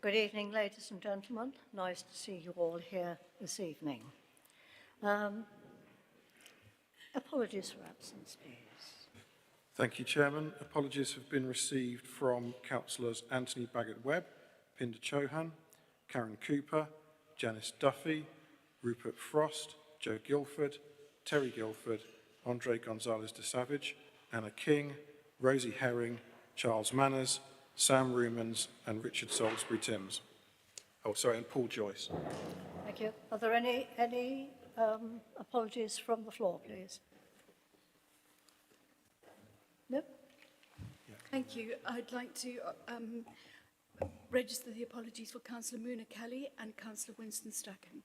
Good evening, ladies and gentlemen. Nice to see you all here this evening. Apologies for absence, please. Thank you, Chairman. Apologies have been received from Councillors Anthony Baggott-Webb, Pinder Chauhan, Karen Cooper, Janice Duffy, Rupert Frost, Joe Guilford, Terry Guilford, Andre Gonzalez de Savage, Anna King, Rosie Herring, Charles Manners, Sam Rumans and Richard Salisbury Timms. Oh, sorry, and Paul Joyce. Thank you. Are there any apologies from the floor, please? No? Yeah. Thank you. I'd like to register the apologies for Councillor Muna Kelly and Councillor Winston Strachan.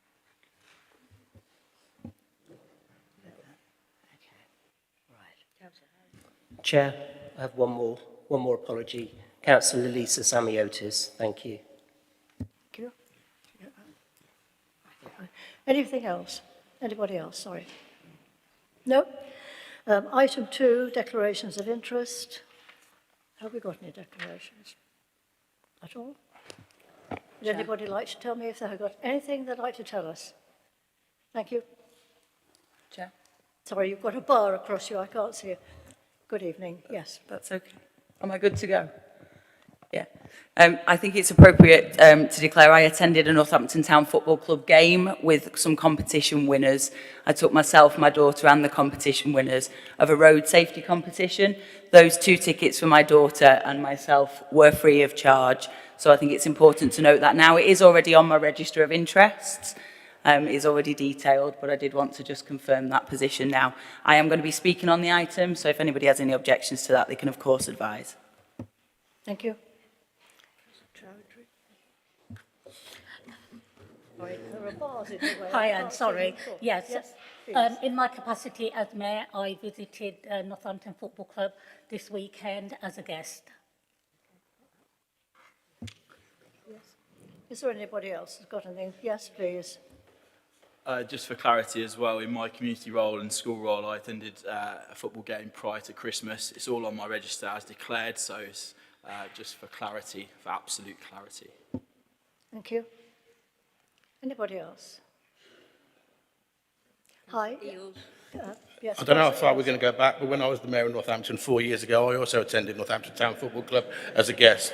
Chair, I have one more apology. Councillor Lisa Samiotis, thank you. Thank you. Anything else? Anybody else? Sorry. No? Item 2, declarations of interest. Have we got any declarations at all? Would anybody like to tell me if they have got anything they'd like to tell us? Thank you. Chair. Sorry, you've got a bar across you. I can't see you. Good evening. Yes. That's okay. Am I good to go? Yeah. I think it's appropriate to declare I attended a Northampton Town Football Club game with some competition winners. I took myself, my daughter and the competition winners of a road safety competition. Those 2 tickets for my daughter and myself were free of charge. So I think it's important to note that now. It is already on my register of interests. It is already detailed, but I did want to just confirm that position now. I am going to be speaking on the item, so if anybody has any objections to that, they can of course advise. Thank you. Hi, Anne, sorry. Yes, in my capacity as Mayor, I visited Northampton Football Club this weekend as a guest. Yes. Is there anybody else who's got anything? Yes, please. Just for clarity as well, in my community role and school role, I attended a football game prior to Christmas. It's all on my register as declared, so it's just for clarity, for absolute clarity. Thank you. Anybody else? Hi. Yes, I don't know how far we're going to go back, but when I was the Mayor of Northampton 4 years ago, I also attended Northampton Town Football Club as a guest.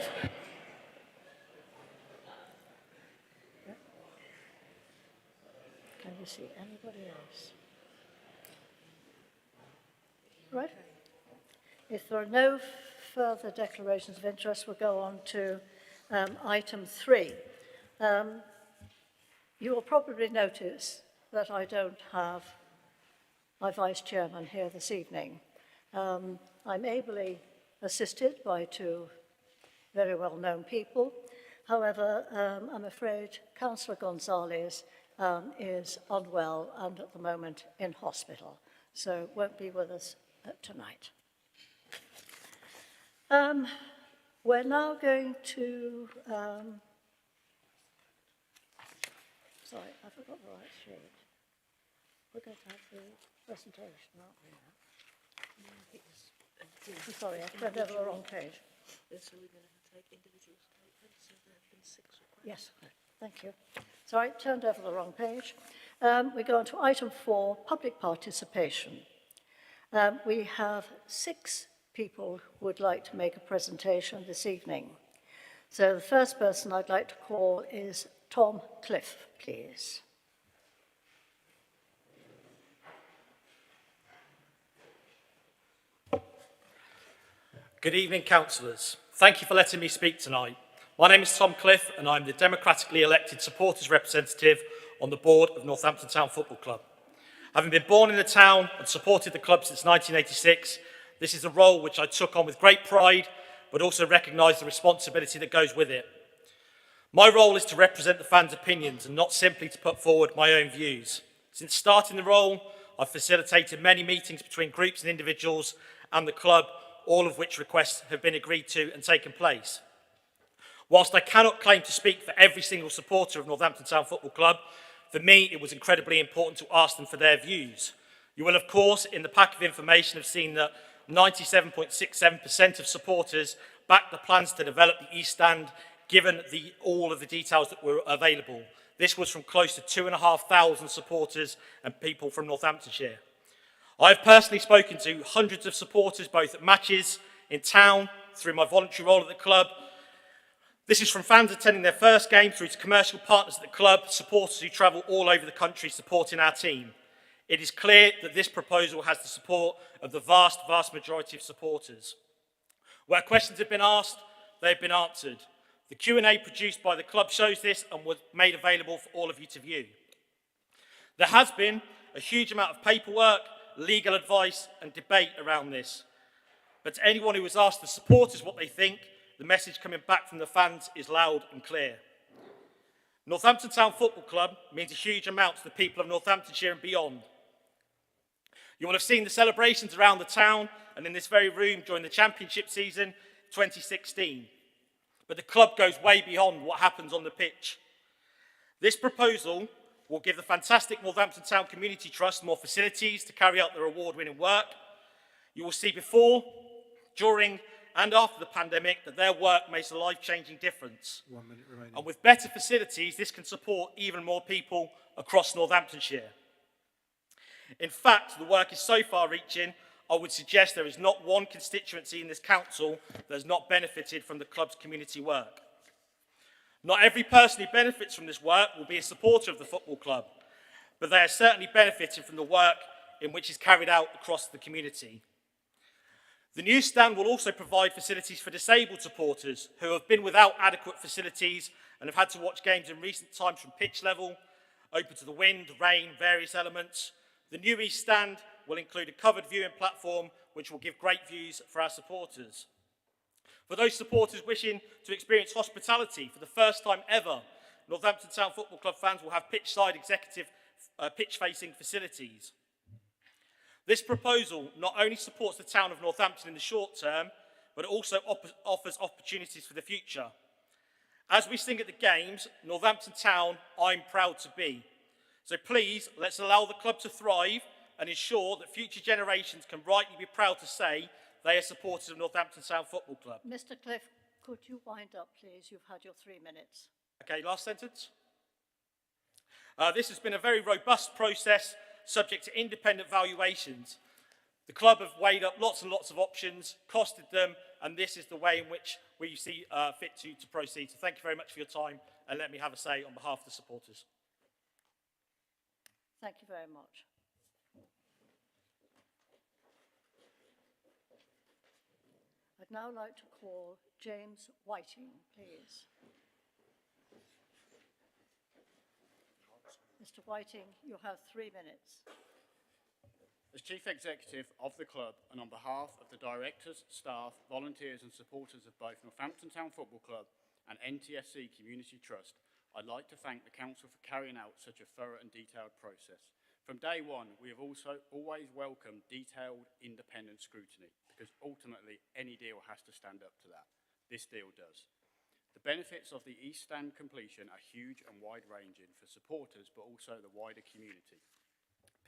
Can you see anybody else? Right. If there are no further declarations of interest, we'll go on to item 3. You will probably notice that I don't have my Vice Chairman here this evening. I'm ably assisted by 2 very well-known people. However, I'm afraid Councillor Gonzalez is unwell and at the moment in hospital, so won't be with us tonight. We're now going to... Sorry, I forgot the right sheet. We're going to have the presentation, aren't we now? I'm sorry, I turned over the wrong page. So we're going to take individual statements, so there have been 6 requests. Yes, thank you. Sorry, turned over the wrong page. We go on to item 4, public participation. We have 6 people who would like to make a presentation this evening. So the first person I'd like to call is Tom Cliff, please. Good evening, councillors. Thank you for letting me speak tonight. My name is Tom Cliff and I'm the democratically elected supporters representative on the board of Northampton Town Football Club. Having been born in the town and supported the club since 1986, this is a role which I took on with great pride, but also recognise the responsibility that goes with it. My role is to represent the fans' opinions and not simply to put forward my own views. Since starting the role, I've facilitated many meetings between groups and individuals and the club, all of which requests have been agreed to and taken place. Whilst I cannot claim to speak for every single supporter of Northampton Town Football Club, for me it was incredibly important to ask them for their views. You will of course in the pack of information have seen that 97.67% of supporters backed the plans to develop the East Stand, given all of the details that were available. This was from close to 2,500 supporters and people from Northamptonshire. I've personally spoken to hundreds of supporters, both at matches, in town, through my voluntary role at the club. This is from fans attending their first game through to commercial partners at the club, supporters who travel all over the country supporting our team. It is clear that this proposal has the support of the vast, vast majority of supporters. Where questions have been asked, they've been answered. The Q&A produced by the club shows this and was made available for all of you to view. There has been a huge amount of paperwork, legal advice and debate around this. But to anyone who has asked the supporters what they think, the message coming back from the fans is loud and clear. Northampton Town Football Club means a huge amount to the people of Northamptonshire and beyond. You will have seen the celebrations around the town and in this very room during the Championship season 2016. But the club goes way beyond what happens on the pitch. This proposal will give the fantastic Northampton Town Community Trust more facilities to carry out their award-winning work. You will see before, during and after the pandemic that their work makes a life-changing difference. 1 minute remaining. And with better facilities, this can support even more people across Northamptonshire. In fact, the work is so far-reaching, I would suggest there is not one constituency in this council that has not benefited from the club's community work. Not every person who benefits from this work will be a supporter of the football club, but they are certainly benefiting from the work in which is carried out across the community. The new stand will also provide facilities for disabled supporters who have been without adequate facilities and have had to watch games in recent times from pitch level, open to the wind, rain, various elements. The new East stand will include a covered viewing platform which will give great views for our supporters. For those supporters wishing to experience hospitality for the first time ever, Northampton Town Football Club fans will have pitch-side executive pitch-facing facilities. This proposal not only supports the town of Northampton in the short term, but it also offers opportunities for the future. As we sing at the games, Northampton Town, I'm proud to be. So please, let's allow the club to thrive and ensure that future generations can rightly be proud to say they are supporters of Northampton Town Football Club. Mr. Cliff, could you wind up, please? You've had your 3 minutes. Okay, last sentence. This has been a very robust process subject to independent valuations. The club have weighed up lots and lots of options, costed them, and this is the way in which we see fit to proceed. So thank you very much for your time, and let me have a say on behalf of the supporters. Thank you very much. I'd now like to call James Whiting, please. Mr. Whiting, you have 3 minutes. As Chief Executive of the club and on behalf of the directors, staff, volunteers and supporters of both Northampton Town Football Club and NTSC Community Trust, I'd like to thank the Council for carrying out such a thorough and detailed process. From day one, we have also always welcomed detailed, independent scrutiny because ultimately any deal has to stand up to that. This deal does. The benefits of the East Stand completion are huge and wide-ranging for supporters but also the wider community.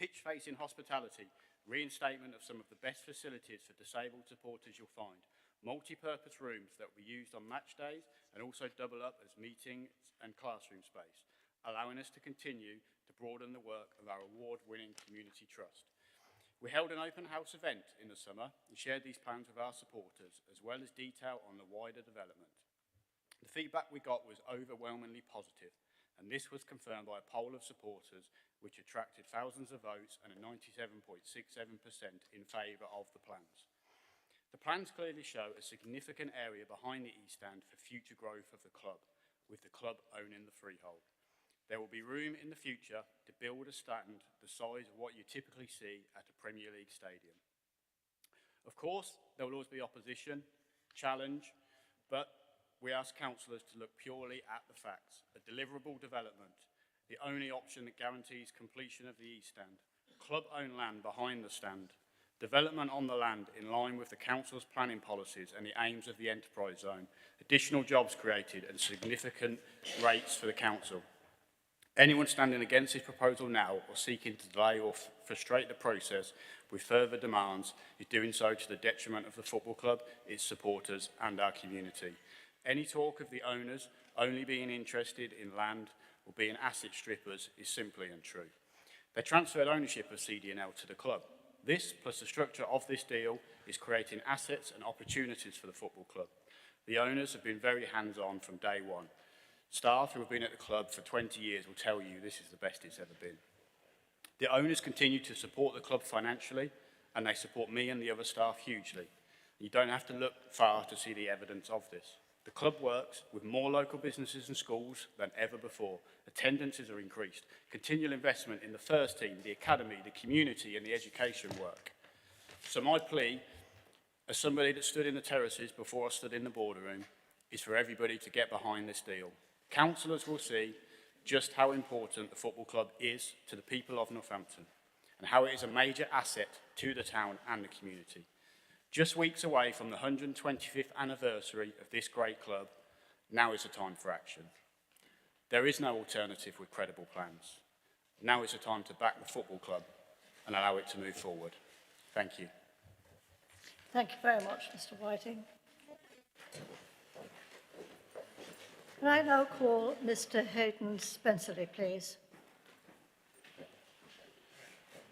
Pitch-facing hospitality, reinstatement of some of the best facilities for disabled supporters you'll find, multi-purpose rooms that will be used on match days and also double up as meeting and classroom space, allowing us to continue to broaden the work of our award-winning community trust. We held an open house event in the summer and shared these plans with our supporters, as well as detail on the wider development. The feedback we got was overwhelmingly positive, and this was confirmed by a poll of supporters which attracted thousands of votes and a 97.67% in favour of the plans. The plans clearly show a significant area behind the East Stand for future growth of the club, with the club owning the freehold. There will be room in the future to build a stand the size of what you typically see at a Premier League stadium. Of course, there will always be opposition, challenge, but we ask councillors to look purely at the facts. A deliverable development, the only option that guarantees completion of the East Stand, club-owned land behind the stand, development on the land in line with the council's planning policies and the aims of the enterprise zone, additional jobs created and significant rates for the council. Anyone standing against this proposal now or seeking to delay or frustrate the process with further demands is doing so to the detriment of the football club, its supporters and our community. Any talk of the owners only being interested in land or being asset strippers is simply untrue. They transferred ownership of CD&L to the club. This, plus the structure of this deal, is creating assets and opportunities for the football club. The owners have been very hands-on from day one. Staff who have been at the club for 20 years will tell you this is the best it's ever been. The owners continue to support the club financially, and they support me and the other staff hugely. You don't have to look far to see the evidence of this. The club works with more local businesses and schools than ever before. Attendances are increased. Continual investment in the first team, the academy, the community and the education work. So my plea, as somebody that stood in the terraces before I stood in the boardroom, is for everybody to get behind this deal. Councillors will see just how important the football club is to the people of Northampton and how it is a major asset to the town and the community. Just weeks away from the 125th anniversary of this great club, now is the time for action. There is no alternative with credible plans. Now is the time to back the football club and allow it to move forward. Thank you. Thank you very much, Mr. Whiting. Can I now call Mr. Hayden Spencerley, please?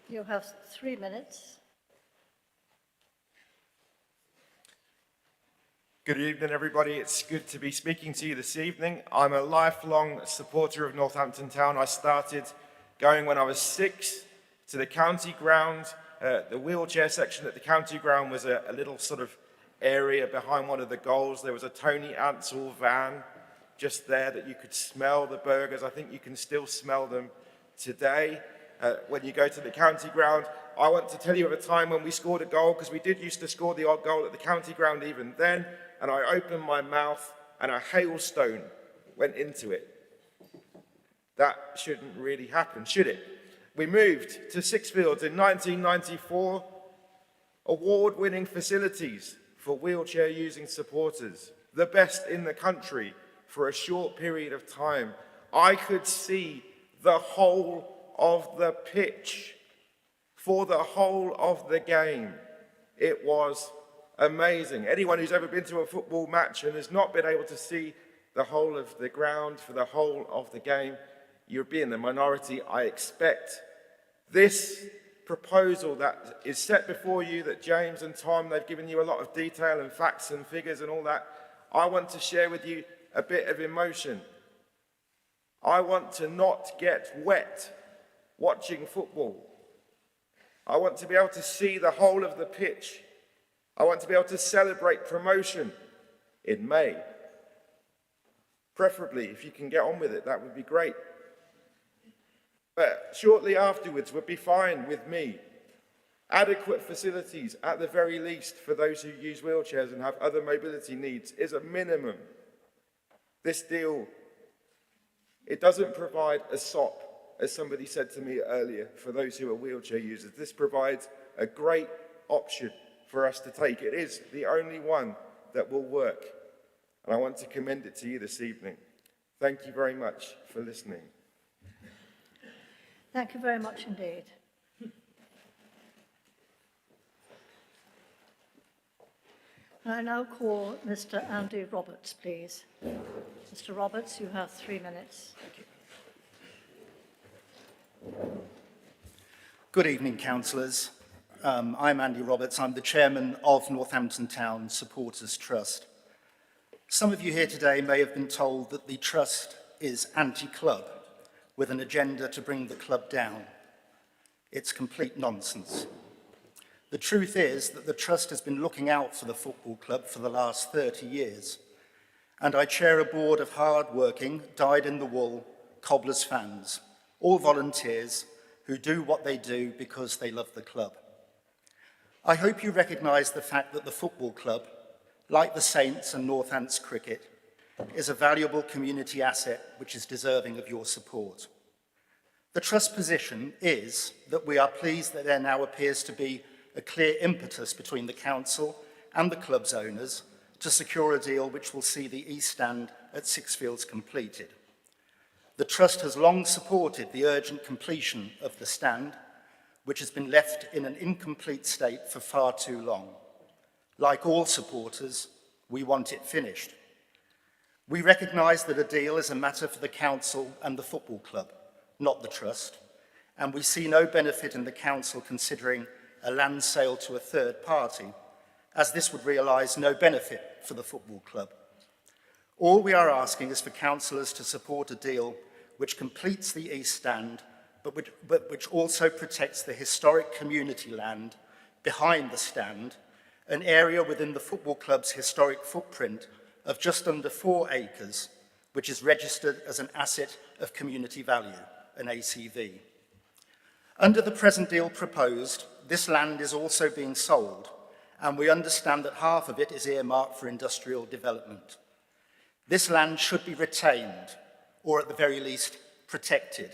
You have 3 minutes. Good evening, everybody. It's good to be speaking to you this evening. I'm a lifelong supporter of Northampton Town. I started going when I was 6 to the county ground. The wheelchair section at the county ground was a little sort of area behind one of the goals. There was a Tony Ansell van just there that you could smell the burgers. I think you can still smell them today when you go to the county ground. I want to tell you of a time when we scored a goal, because we did used to score the odd goal at the county ground even then, and I opened my mouth and a hailstone went into it. That shouldn't really happen, should it? We moved to Sixfields in 1994, award-winning facilities for wheelchair-using supporters, the best in the country for a short period of time. I could see the whole of the pitch for the whole of the game. It was amazing. Anyone who's ever been to a football match and has not been able to see the whole of the ground for the whole of the game, you'll be in the minority, I expect. This proposal that is set before you, that James and Tom, they've given you a lot of detail and facts and figures and all that, I want to share with you a bit of emotion. I want to not get wet watching football. I want to be able to see the whole of the pitch. I want to be able to celebrate promotion in May. Preferably, if you can get on with it, that would be great. But shortly afterwards would be fine with me. Adequate facilities, at the very least, for those who use wheelchairs and have other mobility needs, is a minimum. This deal, it doesn't provide a SOP, as somebody said to me earlier, for those who are wheelchair users. This provides a great option for us to take. It is the only one that will work. And I want to commend it to you this evening. Thank you very much for listening. Thank you very much indeed. I now call Mr. Andy Roberts, please. Mr. Roberts, you have 3 minutes. Thank you. Good evening, councillors. I'm Andy Roberts. I'm the chairman of Northampton Town Supporters Trust. Some of you here today may have been told that the trust is anti-club, with an agenda to bring the club down. It's complete nonsense. The truth is that the trust has been looking out for the football club for the last 30 years, and I chair a board of hard-working, dyed-in-the-wool Cobblers fans, all volunteers who do what they do because they love the club. I hope you recognise the fact that the football club, like the Saints and Northants cricket, is a valuable community asset which is deserving of your support. The trust position is that we are pleased that there now appears to be a clear impetus between the council and the club's owners to secure a deal which will see the East Stand at Sixfields completed. The trust has long supported the urgent completion of the stand, which has been left in an incomplete state for far too long. Like all supporters, we want it finished. We recognise that a deal is a matter for the council and the football club, not the trust, and we see no benefit in the council considering a land sale to a third party, as this would realise no benefit for the football club. All we are asking is for councillors to support a deal which completes the East Stand, but which also protects the historic community land behind the stand, an area within the football club's historic footprint of just under 4 acres, which is registered as an asset of community value, an ACV. Under the present deal proposed, this land is also being sold, and we understand that half of it is earmarked for industrial development. This land should be retained, or at the very least protected,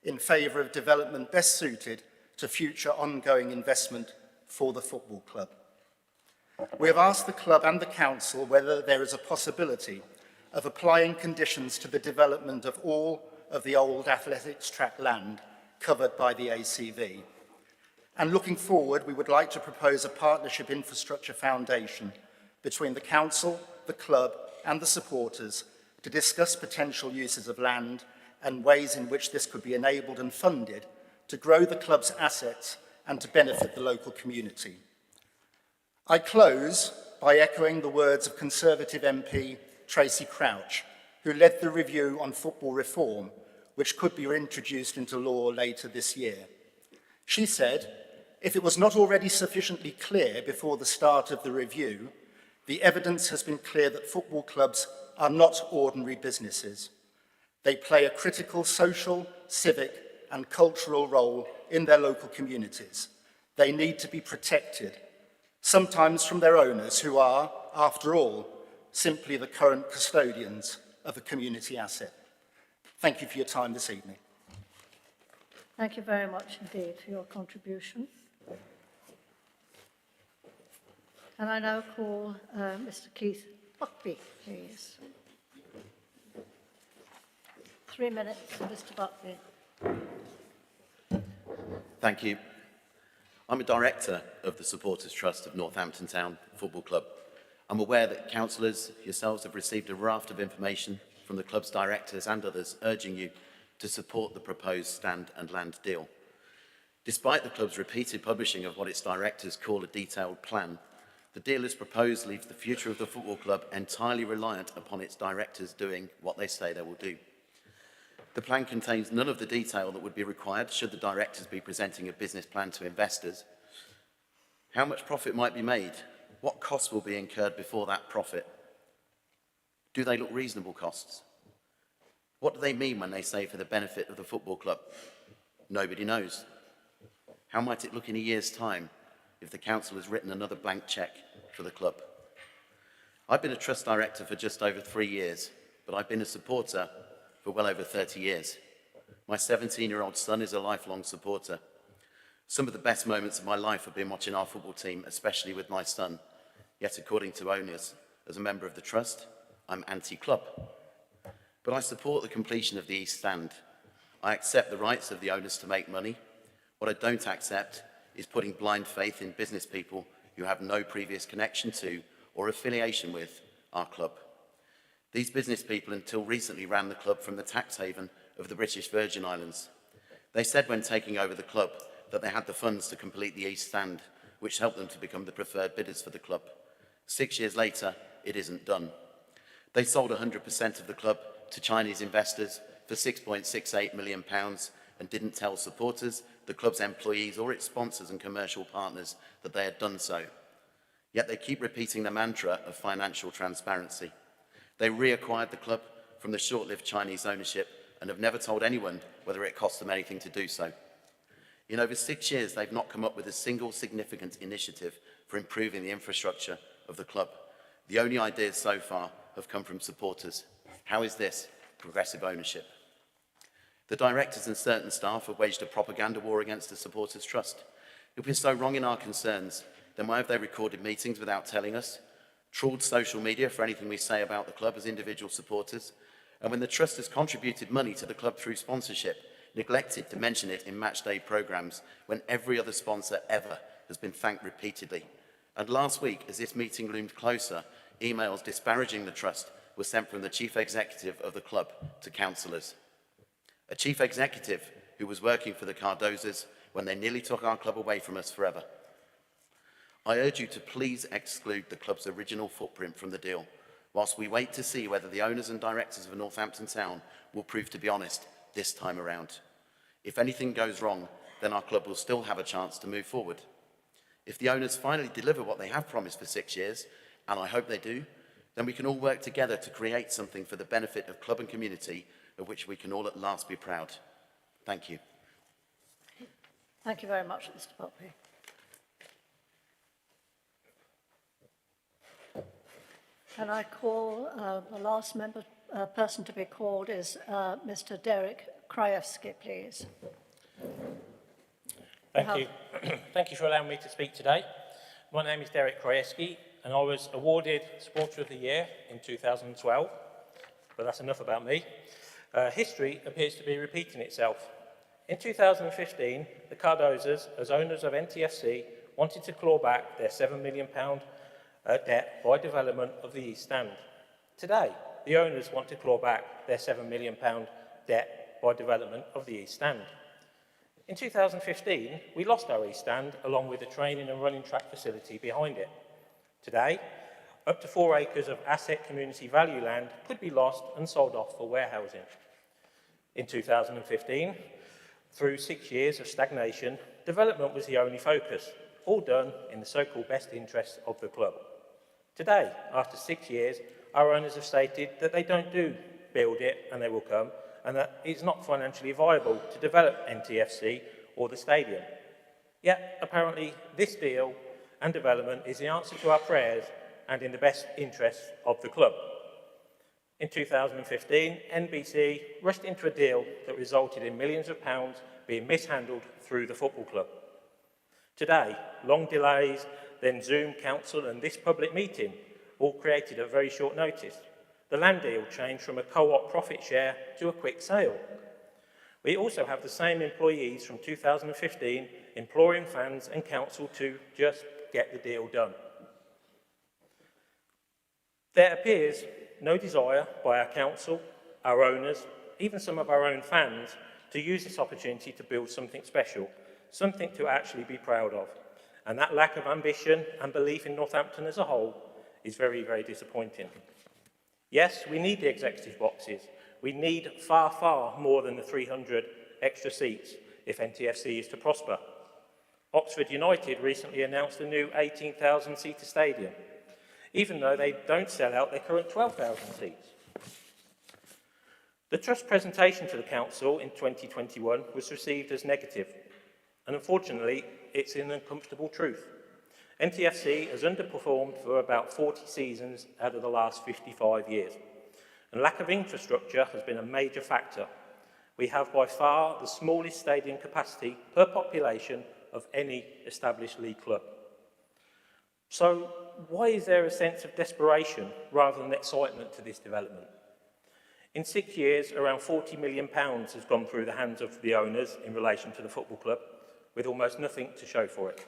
in favour of development best suited to future ongoing investment for the football club. We have asked the club and the council whether there is a possibility of applying conditions to the development of all of the old athletics track land covered by the ACV. And looking forward, we would like to propose a partnership infrastructure foundation between the council, the club and the supporters to discuss potential uses of land and ways in which this could be enabled and funded to grow the club's assets and to benefit the local community. I close by echoing the words of Conservative MP Tracy Crouch, who led the review on football reform, which could be introduced into law later this year. She said, if it was not already sufficiently clear before the start of the review, the evidence has been clear that football clubs are not ordinary businesses. They play a critical social, civic and cultural role in their local communities. They need to be protected, sometimes from their owners who are, after all, simply the current custodians of a community asset. Thank you for your time this evening. Thank you very much indeed for your contribution. And I now call Mr. Keith Buckby, please. 3 minutes, Mr. Buckby. Thank you. I'm a director of the Supporters Trust of Northampton Town Football Club. I'm aware that councillors, yourselves, have received a raft of information from the club's directors and others urging you to support the proposed stand and land deal. Despite the club's repeated publishing of what its directors call a detailed plan, the deal as proposed leaves the future of the football club entirely reliant upon its directors doing what they say they will do. The plan contains none of the detail that would be required should the directors be presenting a business plan to investors. How much profit might be made? What costs will be incurred before that profit? Do they look reasonable costs? What do they mean when they say for the benefit of the football club? Nobody knows. How might it look in a year's time if the council has written another blank cheque for the club? I've been a trust director for just over 3 years, but I've been a supporter for well over 30 years. My 17-year-old son is a lifelong supporter. Some of the best moments of my life have been watching our football team, especially with my son. Yet, according to owners, as a member of the trust, I'm anti-club. But I support the completion of the East Stand. I accept the rights of the owners to make money. What I don't accept is putting blind faith in business people who have no previous connection to or affiliation with our club. These business people until recently ran the club from the tax haven of the British Virgin Islands. They said when taking over the club that they had the funds to complete the East Stand, which helped them to become the preferred bidders for the club. 6 years later, it isn't done. They sold 100% of the club to Chinese investors for £6.68 million and didn't tell supporters, the club's employees or its sponsors and commercial partners that they had done so. Yet they keep repeating the mantra of financial transparency. They reacquired the club from the short-lived Chinese ownership and have never told anyone whether it cost them anything to do so. In over 6 years, they've not come up with a single significant initiative for improving the infrastructure of the club. The only ideas so far have come from supporters. How is this progressive ownership? The directors and certain staff have waged a propaganda war against the Supporters Trust. If we're so wrong in our concerns, then why have they recorded meetings without telling us, trawled social media for anything we say about the club as individual supporters, and when the trust has contributed money to the club through sponsorship, neglected to mention it in matchday programmes when every other sponsor ever has been thanked repeatedly. And last week, as this meeting loomed closer, emails disparaging the trust was sent from the chief executive of the club to councillors. A chief executive who was working for the Cardozas when they nearly took our club away from us forever. I urge you to please exclude the club's original footprint from the deal, whilst we wait to see whether the owners and directors of Northampton Town will prove to be honest this time around. If anything goes wrong, then our club will still have a chance to move forward. If the owners finally deliver what they have promised for 6 years, and I hope they do, then we can all work together to create something for the benefit of club and community of which we can all at last be proud. Thank you. Thank you very much, Mr. Poppy. And I call the last person to be called is Mr. Derek Krajewski, please. Thank you. Thank you for allowing me to speak today. My name is Derek Krajewski, and I was awarded Supporter of the Year in 2012, but that's enough about me. History appears to be repeating itself. In 2015, the Cardozas, as owners of NTFC, wanted to claw back their £7 million debt by development of the East Stand. Today, the owners want to claw back their £7 million debt by development of the East Stand. In 2015, we lost our East Stand along with the training and running track facility behind it. Today, up to 4 acres of asset community value land could be lost and sold off for warehousing. In 2015, through 6 years of stagnation, development was the only focus, all done in the so-called best interests of the club. Today, after 6 years, our owners have stated that they don't do build it and they will come, and that it's not financially viable to develop NTFC or the stadium. Yet, apparently, this deal and development is the answer to our prayers and in the best interests of the club. In 2015, NBC rushed into a deal that resulted in millions of pounds being mishandled through the football club. Today, long delays, then Zoom, council and this public meeting all created at very short notice. The land deal changed from a co-op profit share to a quick sale. We also have the same employees from 2015 imploring fans and council to just get the deal done. There appears no desire by our council, our owners, even some of our own fans, to use this opportunity to build something special, something to actually be proud of. And that lack of ambition and belief in Northampton as a whole is very, very disappointing. Yes, we need the executive boxes. We need far, far more than the 300 extra seats if NTFC is to prosper. Oxford United recently announced a new 18,000-seater stadium, even though they don't sell out their current 12,000 seats. The Trust presentation to the Council in 2021 was received as negative, and unfortunately, it's an uncomfortable truth. NTFC has underperformed for about 40 seasons out of the last 55 years, and lack of infrastructure has been a major factor. We have by far the smallest stadium capacity per population of any established league club. So, why is there a sense of desperation rather than excitement to this development? In 6 years, around £40 million has gone through the hands of the owners in relation to the football club, with almost nothing to show for it.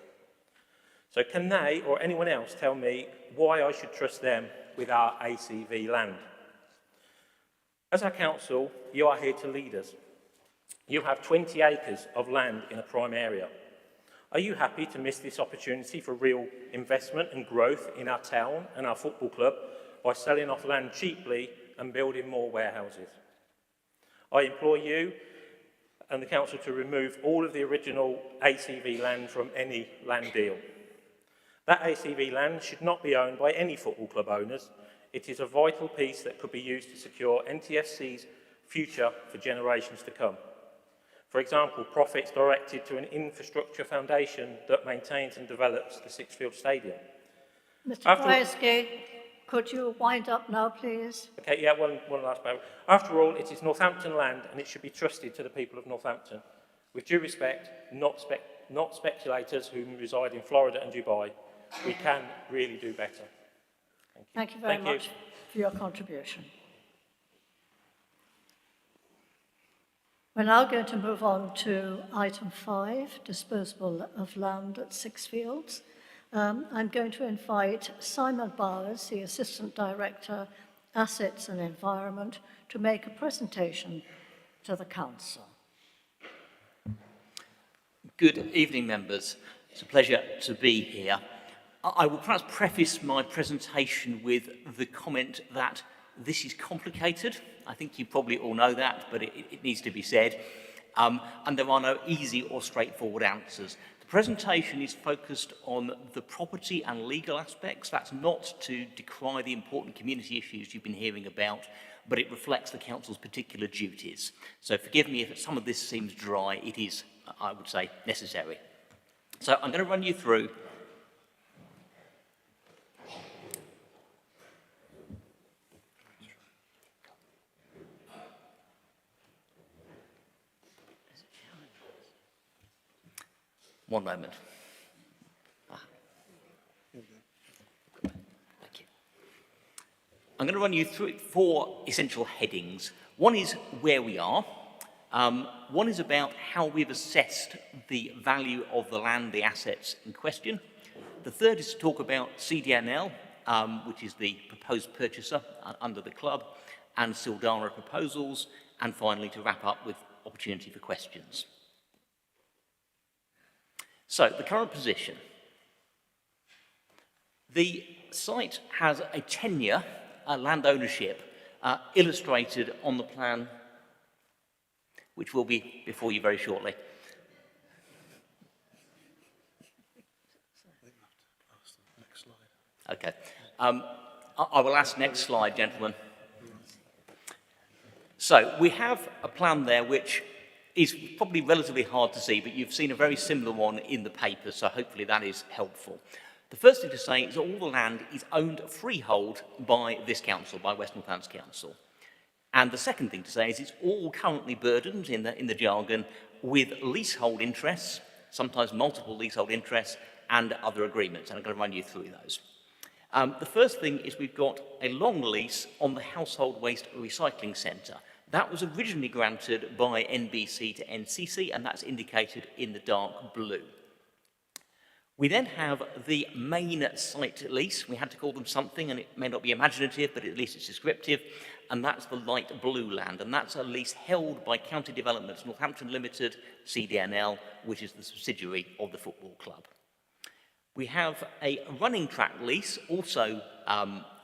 So can they or anyone else tell me why I should trust them with our ACV land? As our council, you are here to lead us. You have 20 acres of land in a prime area. Are you happy to miss this opportunity for real investment and growth in our town and our football club by selling off land cheaply and building more warehouses? I implore you and the council to remove all of the original ACV land from any land deal. That ACV land should not be owned by any football club owners. It is a vital piece that could be used to secure NTFC's future for generations to come. For example, profits directed to an infrastructure foundation that maintains and develops the Sixfield Stadium. Mr. Krajewski, could you wind up now, please? Okay, yeah, one last moment. After all, it is Northampton land and it should be trusted to the people of Northampton. With due respect, not speculators who reside in Florida and Dubai. We can really do better. Thank you very much for your contribution. We're now going to move on to item 5, disposal of land at Sixfields. I'm going to invite Simon Bowers, the Assistant Director Assets and Environment to make a presentation to the Council. Good evening, members. It's a pleasure to be here. I will perhaps preface my presentation with the comment that this is complicated. I think you probably all know that, but it needs to be said. And there are no easy or straightforward answers. The presentation is focused on the property and legal aspects. That's not to decry the important community issues you've been hearing about, but it reflects the Council's particular duties. So forgive me if some of this seems dry. It is, I would say, necessary. So I'm going to run you through one moment. Thank you. I'm going to run you through 4 essential headings. One is where we are. One is about how we've assessed the value of the land, the assets in question. The third is to talk about CDNL, which is the proposed purchaser under the club, and Sildara proposals, and finally to wrap up with opportunity for questions. So, the current position. The site has a tenure, land ownership, illustrated on the plan, which will be before you very shortly. Okay. I will ask next slide, gentlemen. So, we have a plan there which is probably relatively hard to see, but you've seen a very similar one in the paper, so hopefully that is helpful. The first thing to say is all the land is owned freehold by this council, by West Northampton Council. And the second thing to say is it's all currently burdened, in the jargon, with leasehold interests, sometimes multiple leasehold interests, and other agreements, and I'm going to run you through those. The first thing is we've got a long lease on the Household Waste Recycling Centre. That was originally granted by NBC to NCC, and that's indicated in the dark blue. We then have the main site lease. We had to call them something, and it may not be imaginative, but at least it's descriptive, and that's the light blue land, and that's a lease held by County Developments Northampton Limited, CDNL, which is the subsidiary of the football club. We have a running track lease, also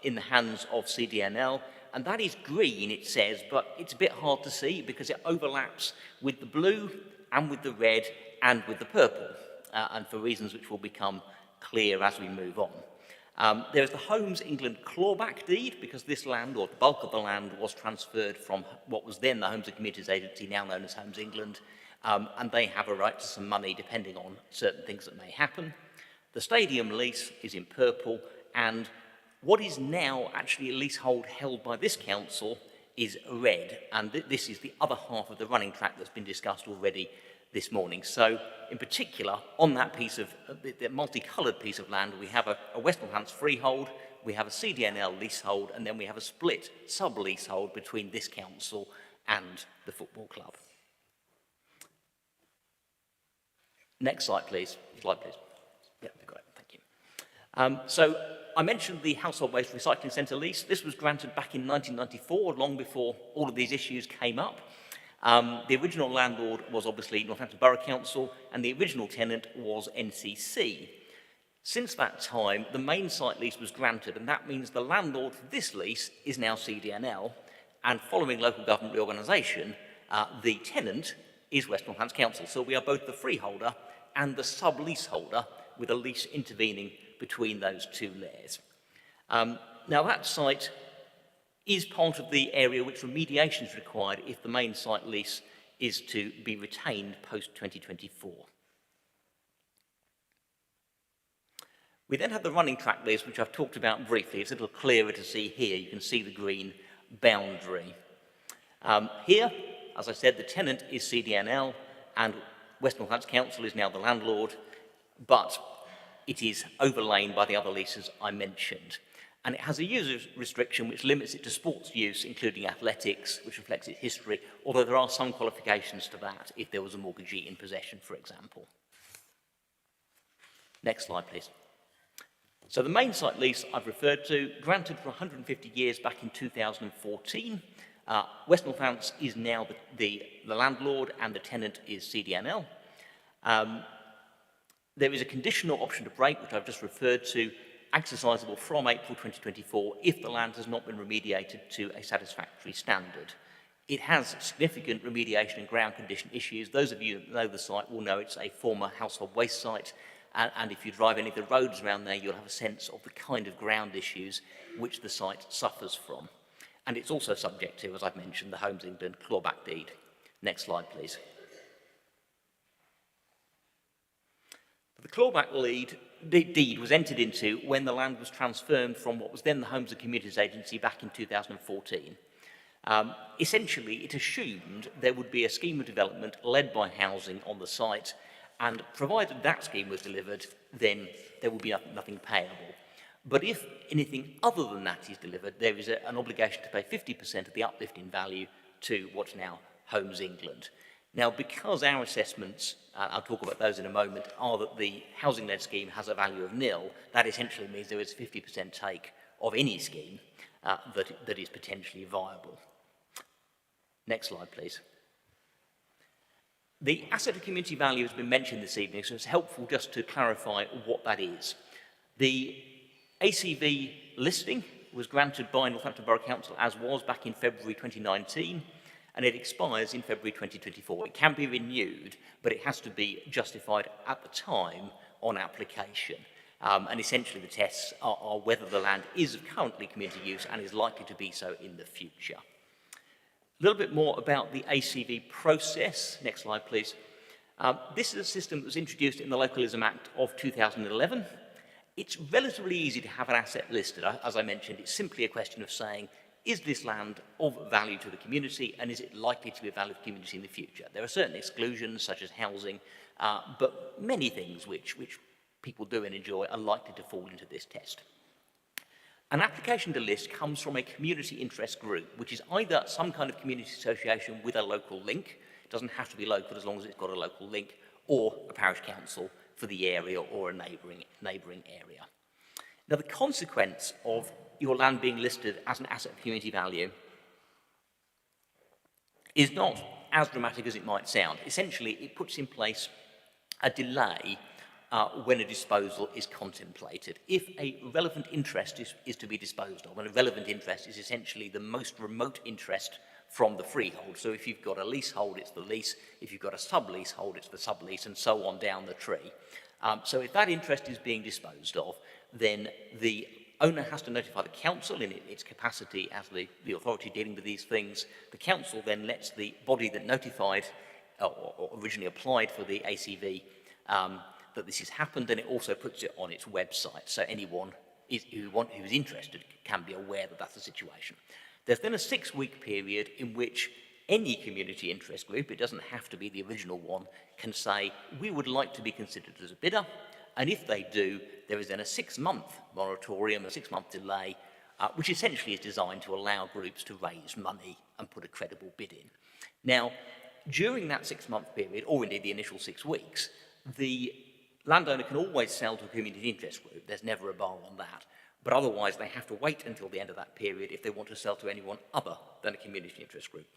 in the hands of CDNL, and that is green, it says, but it's a bit hard to see because it overlaps with the blue and with the red and with the purple, and for reasons which will become clear as we move on. There's the Homes England clawback deed, because this land, or the bulk of the land, was transferred from what was then the Homes and Communities Agency, now known as Homes England, and they have a right to some money depending on certain things that may happen. The stadium lease is in purple, and what is now actually a leasehold held by this council is red, and this is the other half of the running track that's been discussed already this morning. So, in particular, on that piece of, the multicoloured piece of land, we have a West Northampton freehold, we have a CDNL leasehold, and then we have a split sub-leasehold between this council and the football club. Next slide, please. Slide, please. Yeah, great, thank you. So, I mentioned the Household Waste Recycling Centre lease. This was granted back in 1994, long before all of these issues came up. The original landlord was obviously Northampton Borough Council, and the original tenant was NCC. Since that time, the main site lease was granted, and that means the landlord for this lease is now CDNL, and following local government reorganisation, the tenant is West Northampton Council. So we are both the freeholder and the sub-leaseholder, with a lease intervening between those two layers. Now that site is part of the area which remediation is required if the main site lease is to be retained post-2024. We then have the running track lease, which I've talked about briefly. It's a little clearer to see here. You can see the green boundary. Here, as I said, the tenant is CDNL, and West Northampton Council is now the landlord, but it is overlain by the other leases I mentioned. And it has a user restriction which limits it to sports use, including athletics, which reflects its history, although there are some qualifications to that if there was a mortgagee in possession, for example. Next slide, please. So the main site lease I've referred to, granted for 150 years back in 2014. West Northampton is now the landlord and the tenant is CDNL. There is a conditional option to break, which I've just referred to, exercisable from April 2024 if the land has not been remediated to a satisfactory standard. It has significant remediation and ground condition issues. Those of you that know the site will know it's a former household waste site, and if you drive any of the roads around there, you'll have a sense of the kind of ground issues which the site suffers from. And it's also subject to, as I've mentioned, the Homes England clawback deed. Next slide, please. The clawback deed was entered into when the land was transferred from what was then the Homes and Communities Agency back in 2014. Essentially, it assumed there would be a scheme of development led by housing on the site, and provided that scheme was delivered, then there would be nothing payable. But if anything other than that is delivered, there is an obligation to pay 50% of the uplift in value to what's now Homes England. Now, because our assessments, I'll talk about those in a moment, are that the housing-led scheme has a value of nil, that essentially means there is a 50% take of any scheme that is potentially viable. Next slide, please. The asset and community value has been mentioned this evening, so it's helpful just to clarify what that is. The ACV listing was granted by Northampton Borough Council, as was back in February 2019, and it expires in February 2024. It can be renewed, but it has to be justified at the time on application. And essentially the tests are whether the land is currently community use and is likely to be so in the future. A little bit more about the ACV process. Next slide, please. This is a system that was introduced in the Localism Act of 2011. It's relatively easy to have an asset listed. As I mentioned, it's simply a question of saying, is this land of value to the community, and is it likely to be a value to the community in the future? There are certain exclusions, such as housing, but many things which people do and enjoy are likely to fall into this test. An application to list comes from a community interest group, which is either some kind of community association with a local link, it doesn't have to be local as long as it's got a local link, or a parish council for the area or a neighbouring area. Now, the consequence of your land being listed as an asset of community value is not as dramatic as it might sound. Essentially, it puts in place a delay when a disposal is contemplated. If a relevant interest is to be disposed of, and a relevant interest is essentially the most remote interest from the freehold. So if you've got a leasehold, it's the lease. If you've got a sub-leasehold, it's the sublease, and so on down the tree. So if that interest is being disposed of, then the owner has to notify the council in its capacity as the authority dealing with these things. The council then lets the body that notified or originally applied for the ACV that this has happened, and it also puts it on its website, so anyone who is interested can be aware that that's the situation. There's then a 6-week period in which any community interest group, it doesn't have to be the original one, can say, we would like to be considered as a bidder, and if they do, there is then a 6-month moratorium, a 6-month delay, which essentially is designed to allow groups to raise money and put a credible bid in. Now, during that 6-month period, or indeed the initial 6 weeks, the landowner can always sell to a community interest group. There's never a bar on that. But otherwise, they have to wait until the end of that period if they want to sell to anyone other than a community interest group.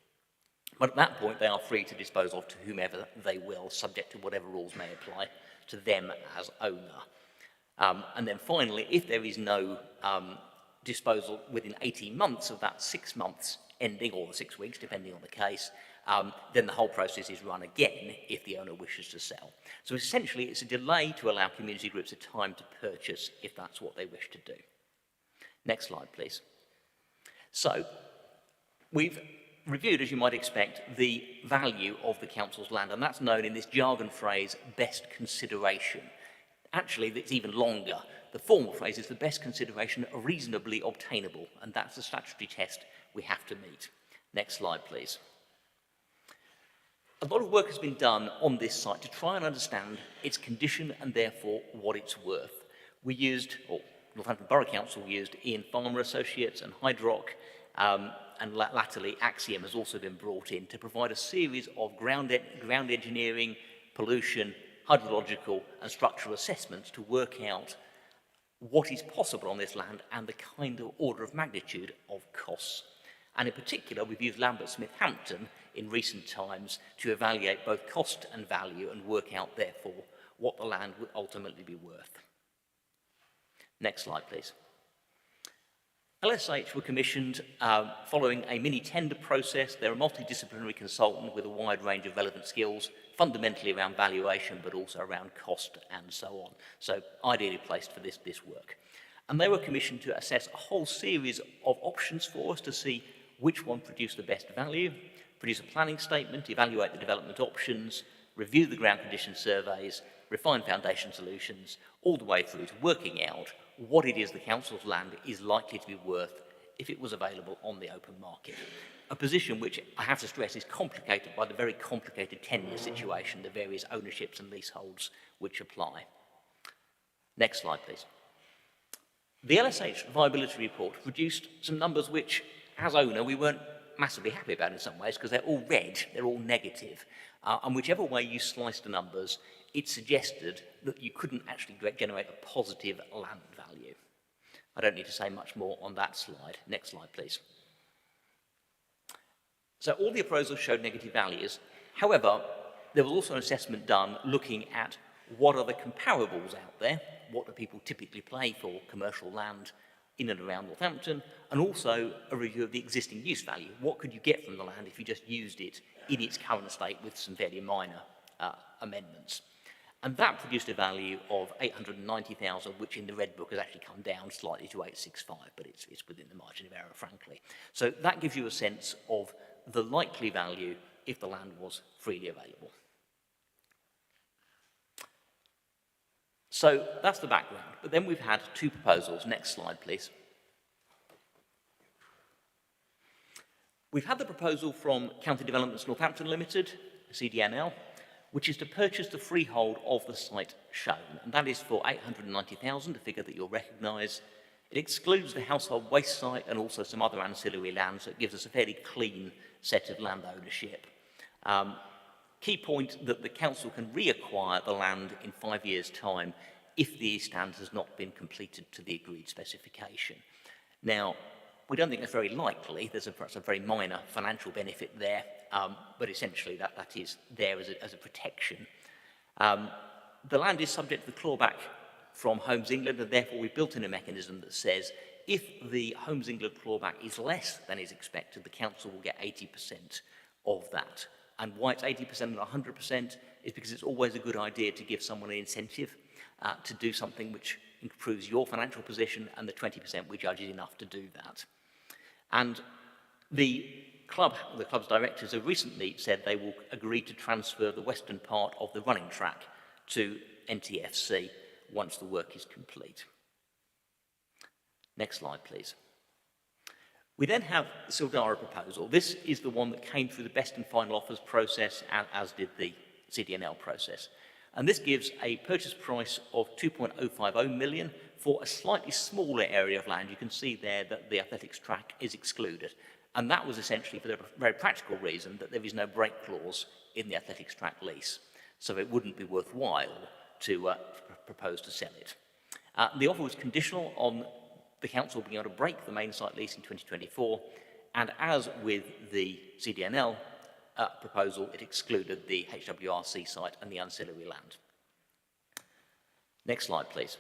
But at that point, they are free to dispose of to whomever they will, subject to whatever rules may apply to them as owner. And then finally, if there is no disposal within 18 months of that 6 months ending, or the 6 weeks, depending on the case, then the whole process is run again if the owner wishes to sell. So essentially, it's a delay to allow community groups a time to purchase if that's what they wish to do. Next slide, please. So we've reviewed, as you might expect, the value of the council's land, and that's known in this jargon phrase, best consideration. Actually, it's even longer. The formal phrase is the best consideration reasonably obtainable, and that's the statutory test we have to meet. Next slide, please. A lot of work has been done on this site to try and understand its condition and therefore what it's worth. We used, or Northampton Borough Council used, Ian Farmer Associates and Hydrock, and latterly Axiom has also been brought in to provide a series of ground engineering, pollution, hydrological and structural assessments to work out what is possible on this land and the kind of order of magnitude of costs. And in particular, we've used Lambert Smith Hampton in recent times to evaluate both cost and value and work out, therefore, what the land would ultimately be worth. Next slide, please. LSH were commissioned following a mini-tender process. They're a multidisciplinary consultant with a wide range of relevant skills, fundamentally around valuation, but also around cost and so on. So ideally placed for this work. And they were commissioned to assess a whole series of options for us to see which one produced the best value, produce a planning statement, evaluate the development options, review the ground condition surveys, refine foundation solutions, all the way through to working out what it is the council's land is likely to be worth if it was available on the open market. A position which, I have to stress, is complicated by the very complicated tenure situation, the various ownerships and leaseholds which apply. Next slide, please. The LSH viability report produced some numbers which, as owner, we weren't massively happy about in some ways because they're all red, they're all negative. And whichever way you slice the numbers, it suggested that you couldn't actually generate a positive land value. I don't need to say much more on that slide. Next slide, please. So all the appraisals showed negative values. However, there was also an assessment done looking at what are the comparables out there, what do people typically pay for commercial land in and around Northampton, and also a review of the existing use value. What could you get from the land if you just used it in its current state with some fairly minor amendments? And that produced a value of 890,000, which in the Red Book has actually come down slightly to 865, but it's within the margin of error, frankly. So that gives you a sense of the likely value if the land was freely available. So that's the background. But then we've had two proposals. Next slide, please. We've had the proposal from County Developments Northampton Limited, CDNL, which is to purchase the freehold of the site shown. And that is for 890,000, a figure that you'll recognise. It excludes the household waste site and also some other ancillary land, so it gives us a fairly clean set of land ownership. Key point that the council can reacquire the land in 5 years' time if the east stand has not been completed to the agreed specification. Now, we don't think that's very likely. There's perhaps a very minor financial benefit there, but essentially that is there as a protection. The land is subject to the clawback from Homes England, and therefore we've built in a mechanism that says if the Homes England clawback is less than is expected, the council will get 80% of that. And why it's 80% and 100% is because it's always a good idea to give someone an incentive to do something which improves your financial position, and the 20% we judge is enough to do that. And the club's directors have recently said they will agree to transfer the western part of the running track to NTFC once the work is complete. Next slide, please. We then have the Sildara proposal. This is the one that came through the best and final offers process, as did the CDNL process. And this gives a purchase price of 2.050 million for a slightly smaller area of land. You can see there that the athletics track is excluded. And that was essentially for the very practical reason that there is no break clause in the athletics track lease. So it wouldn't be worthwhile to propose to sell it. The offer was conditional on the council being able to break the main site lease in 2024. And as with the CDNL proposal, it excluded the HWRC site and the ancillary land. Next slide, please.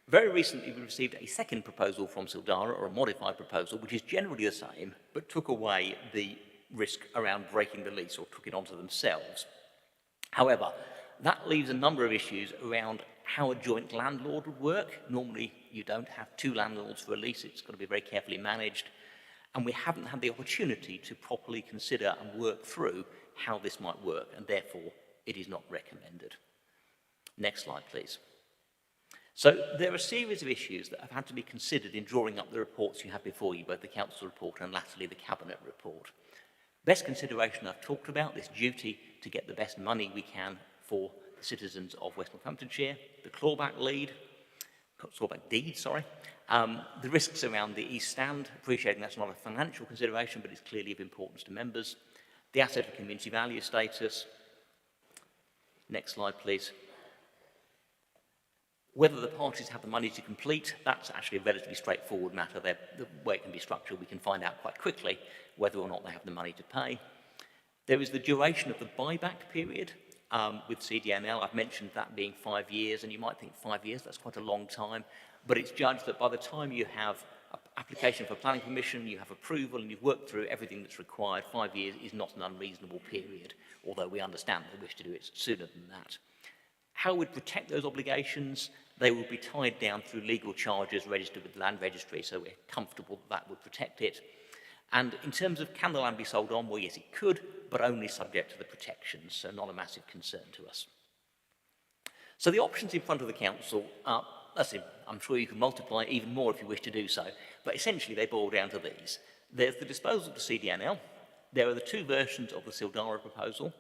Very recently, we received a second proposal from Sildara, or a modified proposal, which is generally the same, but took away the risk around breaking the lease, or took it onto themselves. However, that leaves a number of issues around how a joint landlord would work. Normally, you don't have two landlords for a lease. It's got to be very carefully managed. And we haven't had the opportunity to properly consider and work through how this might work, and therefore, it is not recommended. Next slide, please. So there are a series of issues that have had to be considered in drawing up the reports you have before you, both the council report and latterly the cabinet report. Best consideration I've talked about, this duty to get the best money we can for the citizens of West Northamptonshire, the clawback deed, the risks around the East Stand, appreciating that's not a financial consideration, but it's clearly of importance to members, the asset of community value status. Next slide, please. Whether the parties have the money to complete, that's actually a relatively straightforward matter. The way it can be structured, we can find out quite quickly whether or not they have the money to pay. There is the duration of the buyback period with CDNL. I've mentioned that being 5 years, and you might think 5 years, that's quite a long time, but it's judged that by the time you have an application for planning permission, you have approval, and you've worked through everything that's required, 5 years is not an unreasonable period, although we understand they wish to do it sooner than that. How would protect those obligations? They will be tied down through legal charges registered with the Land Registry, so we're comfortable that would protect it. And in terms of can the land be sold on, well, yes, it could, but only subject to the protections, so not a massive concern to us. So the options in front of the council are, I'm sure you can multiply even more if you wish to do so, but essentially they boil down to these. There's the disposal to CDNL. There are the two versions of the Sildara proposal.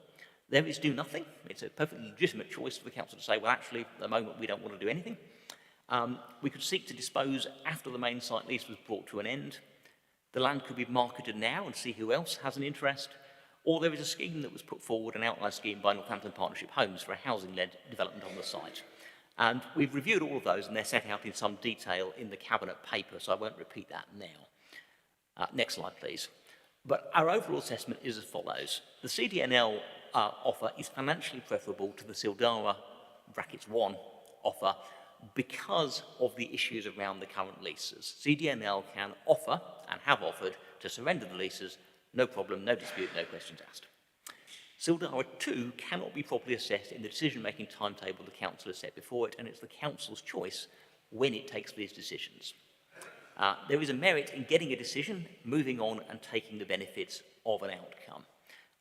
There is do nothing. It's a perfectly legitimate choice for the council to say, well, actually, at the moment, we don't want to do anything. We could seek to dispose after the main site lease was brought to an end. The land could be marketed now and see who else has an interest. Or there is a scheme that was put forward, an outline scheme by Northampton Partnership Homes for a housing-led development on the site. And we've reviewed all of those, and they're set out in some detail in the Cabinet paper, so I won't repeat that now. Next slide, please. But our overall assessment is as follows. The CDNL offer is financially preferable to the Sildara (1) offer because of the issues around the current leases. CDNL can offer, and have offered, to surrender the leases, no problem, no dispute, no questions asked. Sildara 2 cannot be properly assessed in the decision-making timetable the council has set before it, and it's the council's choice when it takes these decisions. There is a merit in getting a decision, moving on and taking the benefits of an outcome.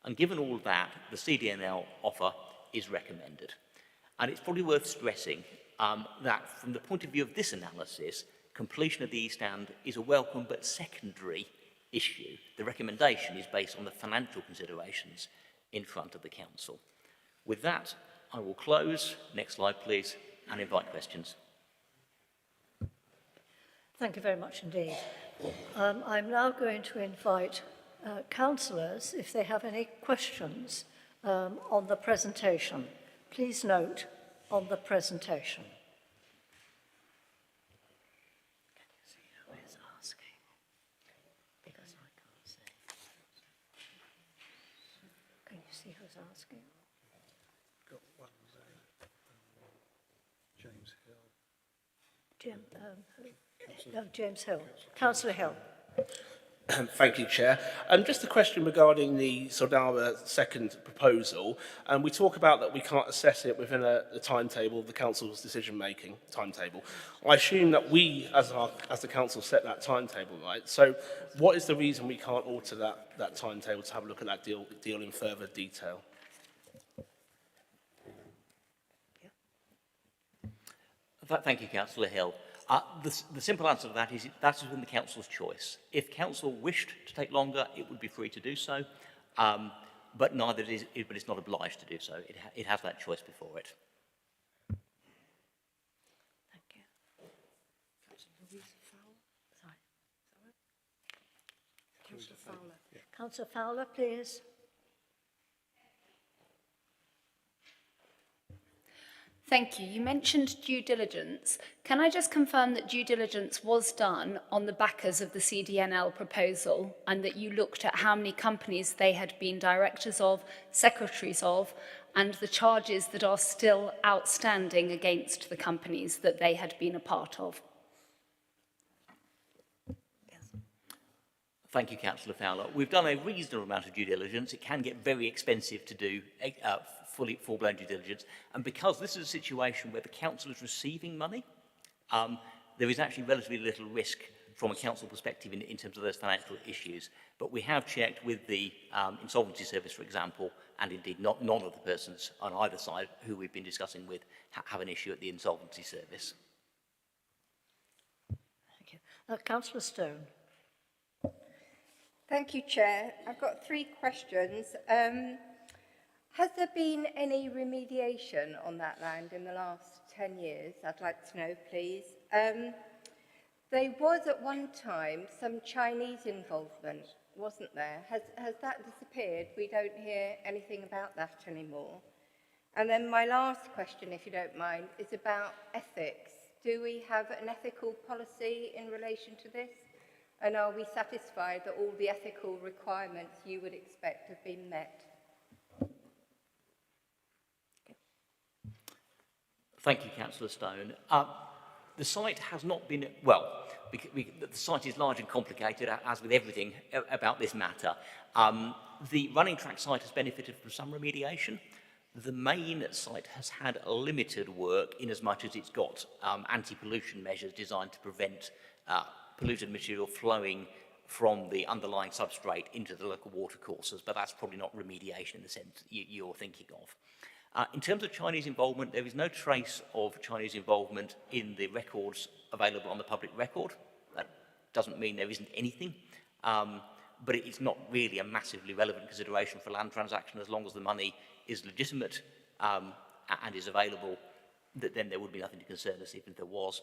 And given all that, the CDNL offer is recommended. And it's probably worth stressing that from the point of view of this analysis, completion of the East End is a welcome but secondary issue. The recommendation is based on the financial considerations in front of the council. With that, I will close. Next slide, please, and invite questions. Thank you very much indeed. I'm now going to invite councillors, if they have any questions on the presentation. Please note on the presentation. Can you see who is asking? Because I can't see. Can you see who's asking? Got one there. James Hill. James Hill. Councillor Hill. Thank you, Chair. Just a question regarding the Sildara second proposal. We talk about that we can't assess it within a timetable of the council's decision-making timetable. I assume that we, as the council, set that timetable, right? So what is the reason we can't alter that timetable to have a look at that deal in further detail? Thank you, Councillor Hill. The simple answer to that is that's within the council's choice. If council wished to take longer, it would be free to do so, but it's not obliged to do so. It has that choice before it. Thank you. Councillor Fowler. Councillor Fowler, please. Thank you. You mentioned due diligence. Can I just confirm that due diligence was done on the backers of the CDNL proposal and that you looked at how many companies they had been directors of, secretaries of, and the charges that are still outstanding against the companies that they had been a part of? Thank you, Councillor Fowler. We've done a reasonable amount of due diligence. It can get very expensive to do full-blown due diligence. And because this is a situation where the council is receiving money, there is actually relatively little risk from a council perspective in terms of those financial issues. But we have checked with the insolvency service, for example, and indeed none of the persons on either side who we've been discussing with have an issue at the insolvency service. Thank you. Councillor Stone. Thank you, Chair. I've got 3 questions. Has there been any remediation on that land in the last 10 years? I'd like to know, please. There was at one time some Chinese involvement, wasn't there? Has that disappeared? We don't hear anything about that anymore. And then my last question, if you don't mind, is about ethics. Do we have an ethical policy in relation to this? And are we satisfied that all the ethical requirements you would expect have been met? Thank you, Councillor Stone. The site has not been, well, the site is large and complicated, as with everything about this matter. The running track site has benefited from some remediation. The main site has had limited work in as much as it's got anti-pollution measures designed to prevent polluted material flowing from the underlying substrate into the local watercourses, but that's probably not remediation in the sense you're thinking of. In terms of Chinese involvement, there is no trace of Chinese involvement in the records available on the public record. That doesn't mean there isn't anything, but it's not really a massively relevant consideration for land transaction as long as the money is legitimate and is available, then there would be nothing to concern us even if there was.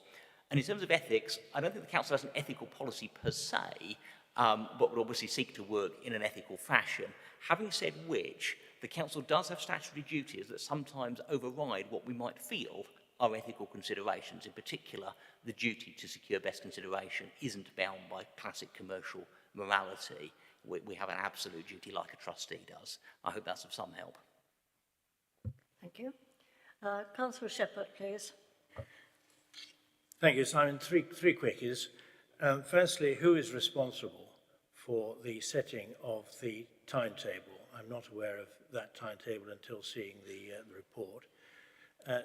And in terms of ethics, I don't think the Council has an ethical policy per se, but would obviously seek to work in an ethical fashion. Having said which, the Council does have statutory duties that sometimes override what we might feel are ethical considerations. In particular, the duty to secure best consideration isn't bound by classic commercial morality. We have an absolute duty like a trustee does. I hope that's of some help. Thank you. Councillor Shepherd, please. Thank you, Simon. Three quickies. Firstly, who is responsible for the setting of the timetable? I'm not aware of that timetable until seeing the report.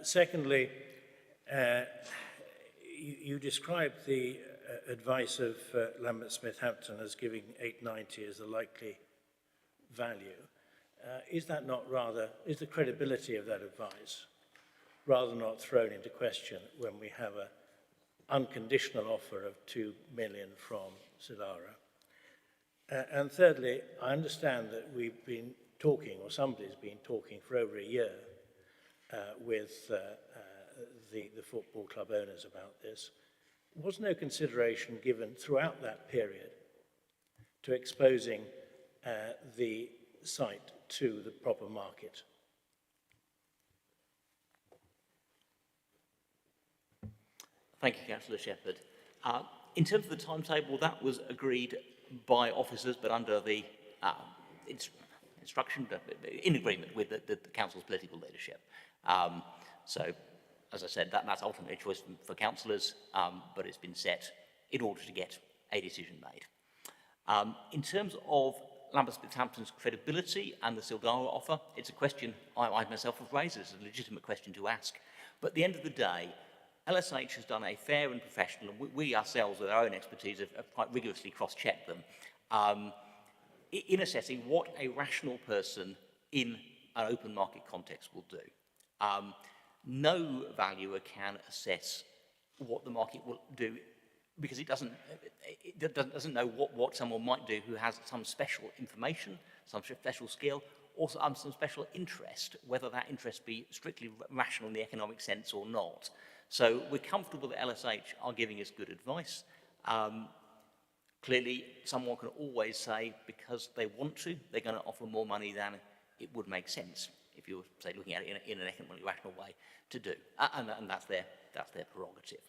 Secondly, you described the advice of Lambert Smith Hampton as giving 890 as the likely value. Is that not rather, is the credibility of that advice rather not thrown into question when we have an unconditional offer of 2 million from Sidara? And thirdly, I understand that we've been talking, or somebody's been talking for over a year with the football club owners about this. Was no consideration given throughout that period to exposing the site to the proper market? Thank you, Councillor Shepherd. In terms of the timetable, that was agreed by officers, but under the instruction, in agreement with the Council's political leadership. So, as I said, that's ultimately a choice for councillors, but it's been set in order to get a decision made. In terms of Lambert Smith Hampton's credibility and the Sildara offer, it's a question I myself have raised. It's a legitimate question to ask. But at the end of the day, LSH has done a fair and professional, and we ourselves with our own expertise have quite rigorously cross-checked them, in assessing what a rational person in an open market context will do. No valuer can assess what the market will do because it doesn't know what someone might do who has some special information, some special skill, or some special interest, whether that interest be strictly rational in the economic sense or not. So we're comfortable that LSH are giving us good advice. Clearly, someone can always say, because they want to, they're going to offer more money than it would make sense, if you were, say, looking at it in an economically rational way to do. And that's their prerogative.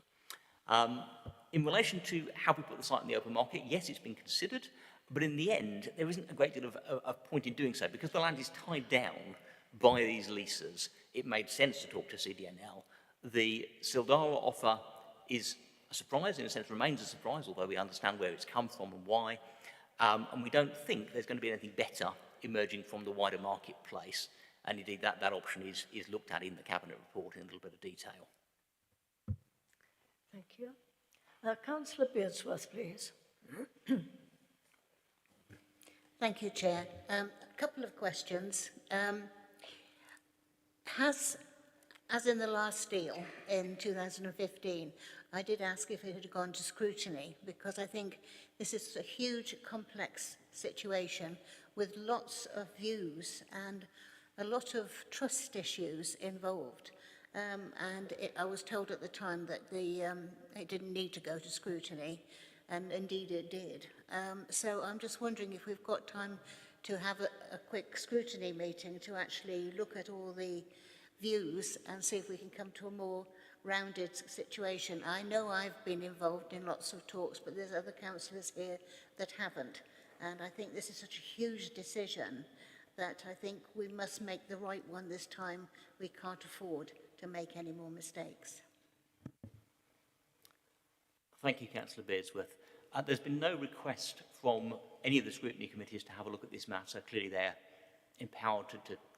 In relation to how we put the site in the open market, yes, it's been considered, but in the end, there isn't a great deal of point in doing so. Because the land is tied down by these leases, it made sense to talk to CDNL. The Sildara offer is a surprise, in a sense remains a surprise, although we understand where it's come from and why. And we don't think there's going to be anything better emerging from the wider marketplace. And indeed, that option is looked at in the Cabinet report in a little bit of detail. Thank you. Councillor Beardsworth, please. Thank you, Chair. A couple of questions. As in the last deal in 2015, I did ask if it had gone to scrutiny because I think this is a huge, complex situation with lots of views and a lot of trust issues involved. I was told at the time that it didn't need to go to scrutiny, and indeed it did. So I'm just wondering if we've got time to have a quick scrutiny meeting to actually look at all the views and see if we can come to a more rounded situation. I know I've been involved in lots of talks, but there's other councillors here that haven't. And I think this is such a huge decision that I think we must make the right one this time. We can't afford to make any more mistakes. Thank you, Councillor Beardsworth. There's been no request from any of the scrutiny committees to have a look at this matter. Clearly they're empowered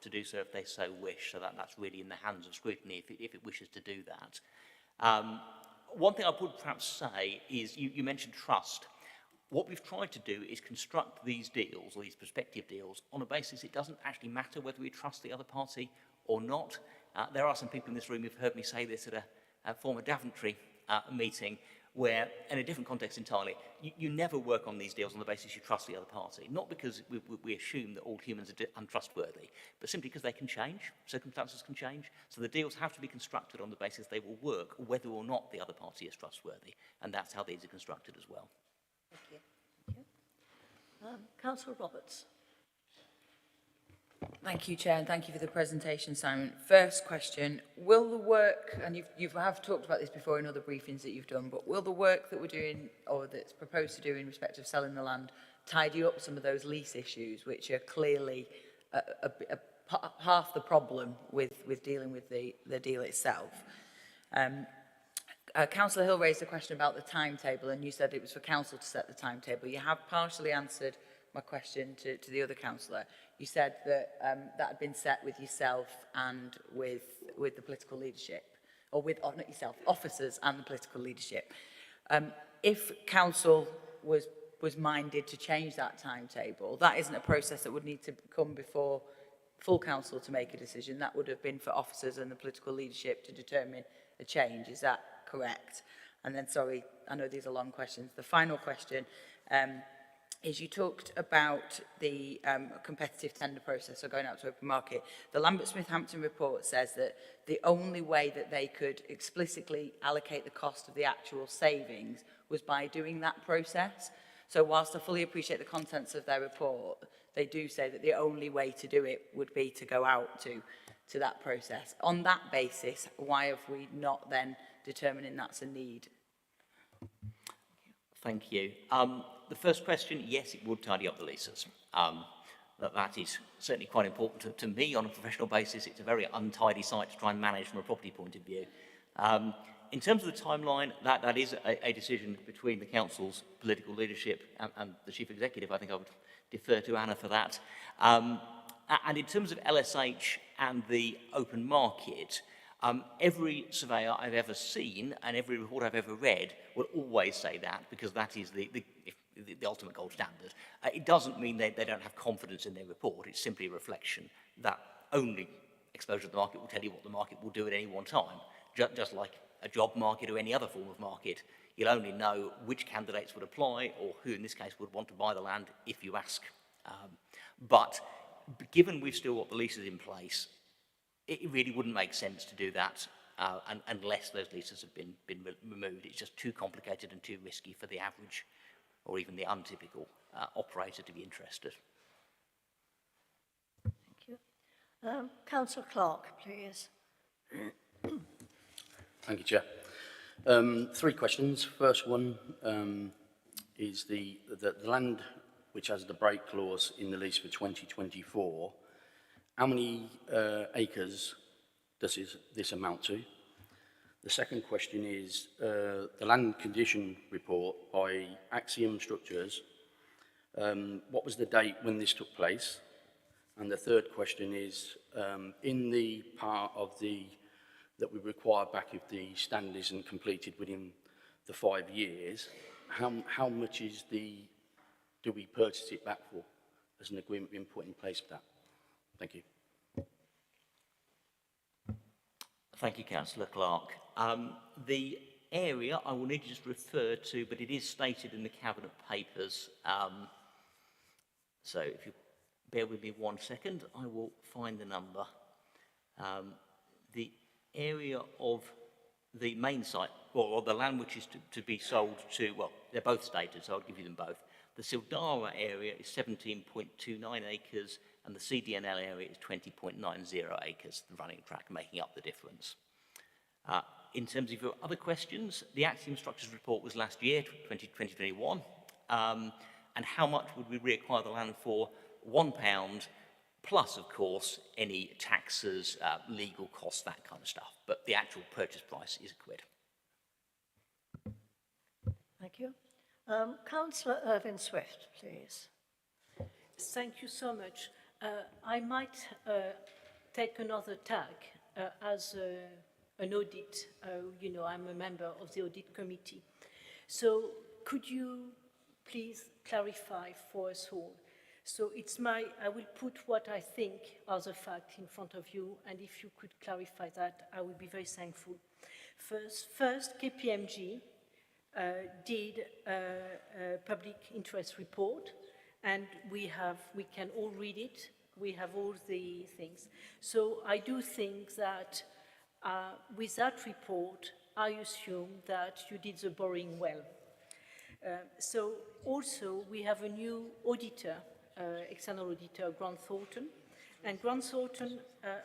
to do so if they so wish, so that's really in the hands of scrutiny if it wishes to do that. One thing I would perhaps say is you mentioned trust. What we've tried to do is construct these deals, or these prospective deals, on a basis it doesn't actually matter whether we trust the other party or not. There are some people in this room who've heard me say this at a former Daventry meeting, where, in a different context entirely, you never work on these deals on the basis you trust the other party. Not because we assume that all humans are untrustworthy, but simply because they can change, circumstances can change. So the deals have to be constructed on the basis they will work, whether or not the other party is trustworthy. And that's how these are constructed as well. Thank you. Councillor Roberts. Thank you, Chair, and thank you for the presentation, Simon. First question, will the work, and you have talked about this before in other briefings that you've done, but will the work that we're doing, or that's proposed to do in respect of selling the land, tidy up some of those lease issues, which are clearly half the problem with dealing with the deal itself? Councillor Hill raised a question about the timetable, and you said it was for council to set the timetable. You have partially answered my question to the other councillor. You said that that had been set with yourself and with the political leadership, or with, not yourself, officers and the political leadership. If council was minded to change that timetable, that isn't a process that would need to come before full council to make a decision. That would have been for officers and the political leadership to determine a change. Is that correct? And then, sorry, I know these are long questions. The final question is, you talked about the competitive tender process, or going out to open market. The Lambert-Smith-Hampton report says that the only way that they could explicitly allocate the cost of the actual savings was by doing that process. So whilst I fully appreciate the contents of their report, they do say that the only way to do it would be to go out to that process. On that basis, why have we not then determining that's a need? Thank you. The first question, yes, it would tidy up the leases. That is certainly quite important to me on a professional basis. It's a very untidy site to try and manage from a property point of view. In terms of the timeline, that is a decision between the council's political leadership and the chief executive. I think I would defer to Anna for that. And in terms of LSH and the open market, every surveyor I've ever seen and every report I've ever read will always say that, because that is the ultimate gold standard. It doesn't mean they don't have confidence in their report. It's simply a reflection that only exposure to the market will tell you what the market will do at any one time. Just like a job market or any other form of market, you'll only know which candidates would apply, or who in this case would want to buy the land if you ask. But given we've still got the leases in place, it really wouldn't make sense to do that unless those leases have been removed. It's just too complicated and too risky for the average or even the untypical operator to be interested. Thank you. Councillor Clark, please. Thank you, Chair. 3 questions. First one is the land which has the break clause in the lease for 2024. How many acres does this amount to? The second question is the land condition report by Axiom Structures. What was the date when this took place? And the third question is, in the part of that we require back if the stand isn't completed within the 5 years, how much do we purchase it back for? Has an agreement been put in place for that? Thank you. Thank you, Councillor Clark. The area I will need to just refer to, but it is stated in the Cabinet Papers. So if you bear with me 1 second, I will find the number. The area of the main site, or the land which is to be sold to, well, they're both stated, so I'll give you them both. The Sildara area is 17.29 acres, and the CDNL area is 20.90 acres, the running track making up the difference. In terms of your other questions, the Axiom Structures report was last year, 2021, and how much would we reacquire the land for? £1, plus, of course, any taxes, legal costs, that kind of stuff. But the actual purchase price is £1. Thank you. Councillor Irvine Swift, please. Thank you so much. I might take another tag as an audit. You know, I'm a member of the audit committee. So could you please clarify for us all? So I will put what I think are the facts in front of you, and if you could clarify that, I would be very thankful. First KPMG did a public interest report, and we can all read it. We have all the things. So I do think that with that report, I assume that you did the boring well. So also we have a new auditor, external auditor, Grant Thornton, and Grant Thornton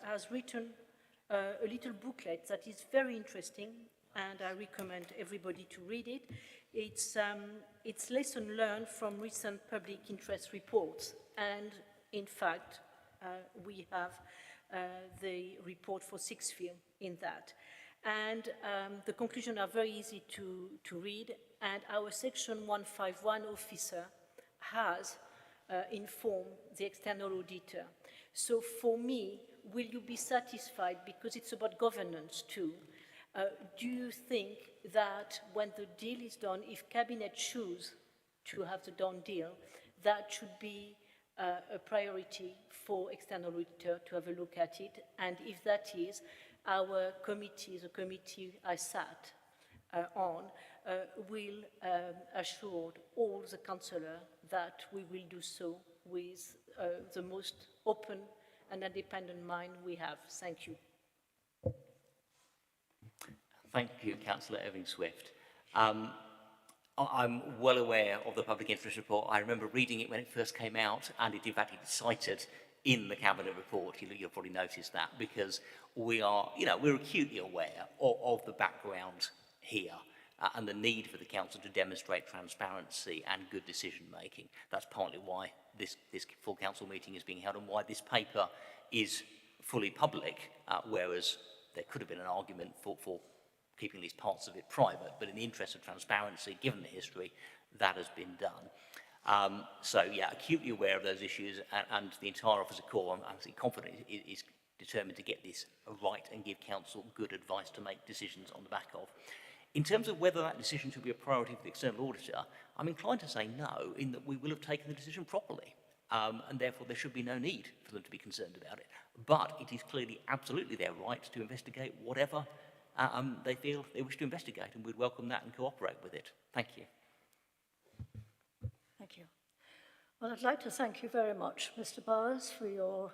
has written a little booklet that is very interesting, and I recommend everybody to read it. It's lesson learned from recent public interest reports, and in fact, we have the report for Sixfield in that. And the conclusions are very easy to read, and our Section 151 officer has informed the external auditor. So for me, will you be satisfied, because it's about governance too, do you think that when the deal is done, if Cabinet choose to have the done deal, that should be a priority for external auditor to have a look at it? And if that is, our committee, the committee I sat on, will assure all the councillors that we will do so with the most open and independent mind we have. Thank you. Thank you, Councillor Irving Swift. I'm well aware of the public interest report. I remember reading it when it first came out, and it in fact is cited in the Cabinet report. You'll probably notice that, because we're acutely aware of the background here and the need for the council to demonstrate transparency and good decision making. That's partly why this full council meeting is being held, and why this paper is fully public, whereas there could have been an argument for keeping these parts of it private, but in the interest of transparency, given the history, that has been done. So yeah, acutely aware of those issues, and the entire Office of Core, I'm absolutely confident, is determined to get this right and give council good advice to make decisions on the back of. In terms of whether that decision should be a priority for the external auditor, I'm inclined to say no, in that we will have taken the decision properly, and therefore there should be no need for them to be concerned about it. But it is clearly absolutely their right to investigate whatever they feel they wish to investigate, and we'd welcome that and cooperate with it. Thank you. Thank you. Well, I'd like to thank you very much, Mr. Bowers, for your...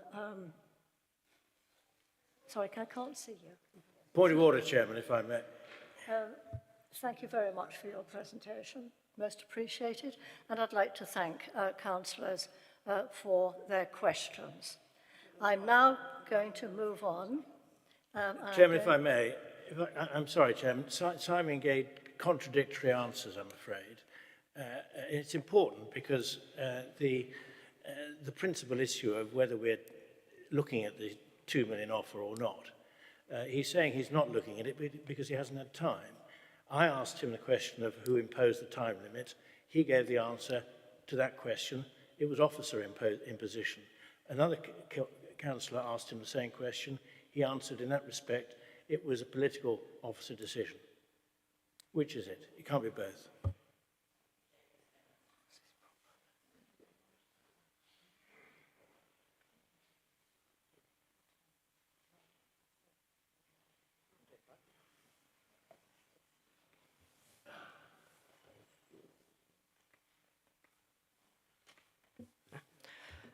Sorry, I can't see you. Point of order, Chairman, if I may. Thank you very much for your presentation. Most appreciated. And I'd like to thank councillors for their questions. I'm now going to move on. Chairman, if I may, I'm sorry, Chairman, Simon gave contradictory answers, I'm afraid. It's important because the principal issue of whether we're looking at the 2 million offer or not, he's saying he's not looking at it because he hasn't had time. I asked him the question of who imposed the time limit. He gave the answer to that question. It was officer imposition. Another councillor asked him the same question. He answered in that respect, it was a political officer decision. Which is it? It can't be both.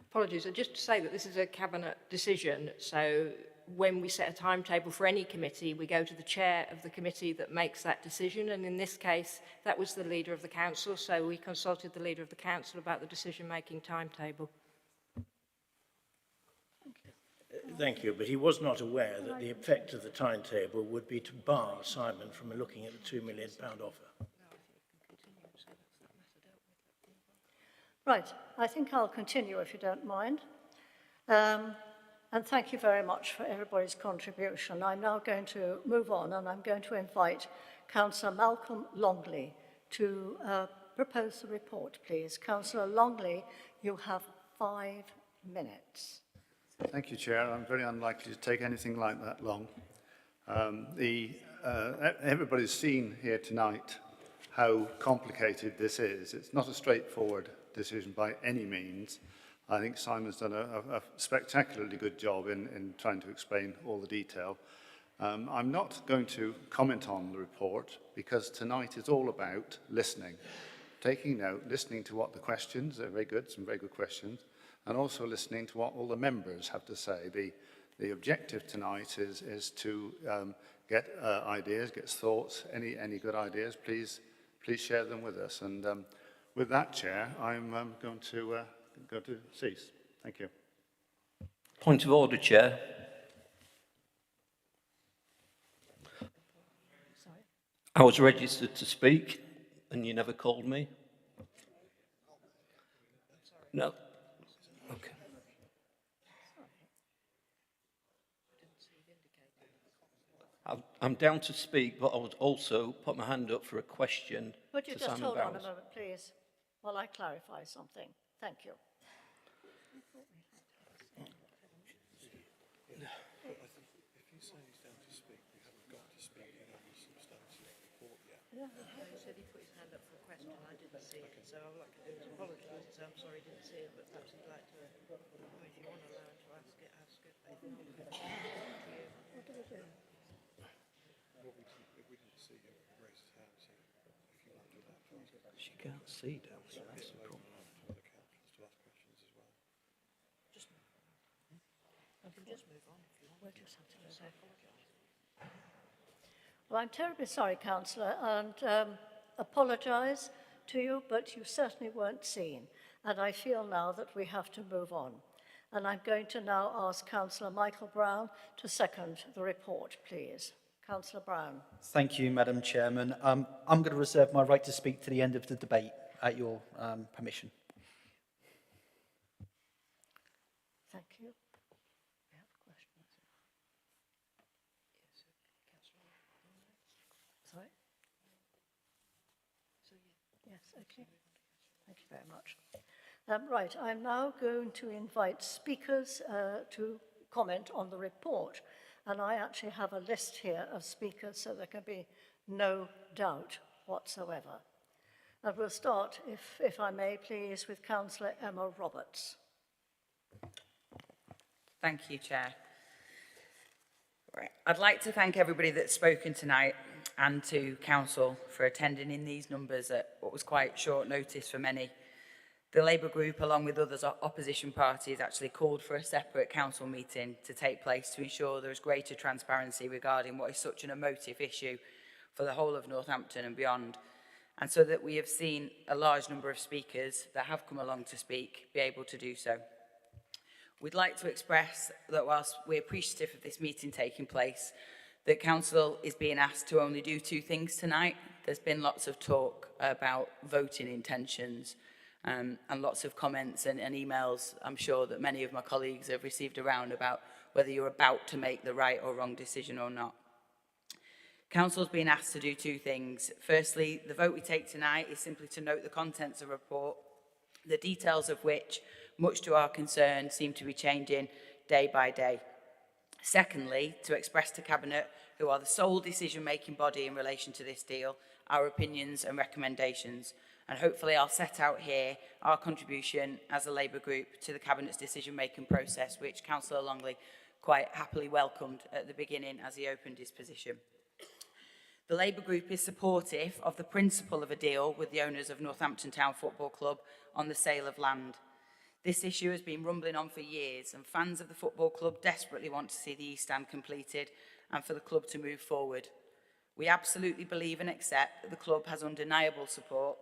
Apologies, just to say that this is a Cabinet decision, so when we set a timetable for any committee, we go to the chair of the committee that makes that decision, and in this case, that was the leader of the council, so we consulted the leader of the council about the decision-making timetable. Thank you, but he was not aware that the effect of the timetable would be to bar Simon from looking at the £2 million offer. Right, I think I'll continue if you don't mind. And thank you very much for everybody's contribution. I'm now going to move on and I'm going to invite Councillor Malcolm Longley to propose the report, please. Councillor Longley, you have 5 minutes. Thank you, Chair. I'm very unlikely to take anything like that long. Everybody's seen here tonight how complicated this is. It's not a straightforward decision by any means. I think Simon's done a spectacularly good job in trying to explain all the detail. I'm not going to comment on the report because tonight is all about listening, taking note, listening to what the questions, they're very good, some very good questions, and also listening to what all the members have to say. The objective tonight is to get ideas, get thoughts, any good ideas, please share them with us. And with that, Chair, I'm going to cease. Thank you. Point of order, Chair. I was registered to speak and you never called me. No. Okay. I'm down to speak, but I would also put my hand up for a question. Would you to just Simon hold Bowles. on a moment, please, while I clarify something? Thank you. He said he put his hand up for a question. I didn't see it, so I'd like to apologise. I'm sorry I didn't see it, but perhaps he'd like to, if you want to allow him to ask it. If not, What do we do? If we didn't see him raise his hand, so if you want to do that, She can't see down there, that's the problem. for other councillors to ask questions as well. just move on if you want. We'll just have to go back. Well, I'm terribly sorry, Councillor, and apologise to you, but you certainly weren't seen. And I feel now that we have to move on. And I'm going to now ask Councillor Michael Brown to second the report, please. Councillor Brown. Thank you, Madam Chairman. I'm going to reserve my right to speak to the end of the debate, at your permission. Thank you. We have questions. Sorry? Yes, okay. Thank you very much. Right, I'm now going to invite speakers to comment on the report. And I actually have a list here of speakers, so there can be no doubt whatsoever. And we'll start, if I may, please, with Councillor Emma Roberts. Thank you, Chair. Right. I'd like to thank everybody that's spoken tonight and to Council for attending in these numbers at what was quite short notice for many. The Labour group, along with others opposition parties, actually called for a separate council meeting to take place to ensure there is greater transparency regarding what is such an emotive issue for the whole of Northampton and beyond, and so that we have seen a large number of speakers that have come along to speak be able to do so. We'd like to express that whilst we're appreciative of this meeting taking place, that Council is being asked to only do 2 things tonight. There's been lots of talk about voting intentions, and lots of comments and emails, I'm sure, that many of my colleagues have received around about whether you're about to make the right or wrong decision or not. Council's been asked to do 2 things. Firstly, the vote we take tonight is simply to note the contents of a report, the details of which, much to our concern, seem to be changing day by day. Secondly, to express to Cabinet, who are the sole decision-making body in relation to this deal, our opinions and recommendations. And hopefully I'll set out here our contribution as a Labour group to the Cabinet's decision-making process, which Councillor Longley quite happily welcomed at the beginning as he opened his position. The Labour group is supportive of the principle of a deal with the owners of Northampton Town Football Club on the sale of land. This issue has been rumbling on for years, and fans of the football club desperately want to see the East Stand completed and for the club to move forward. We absolutely believe and accept that the club has undeniable support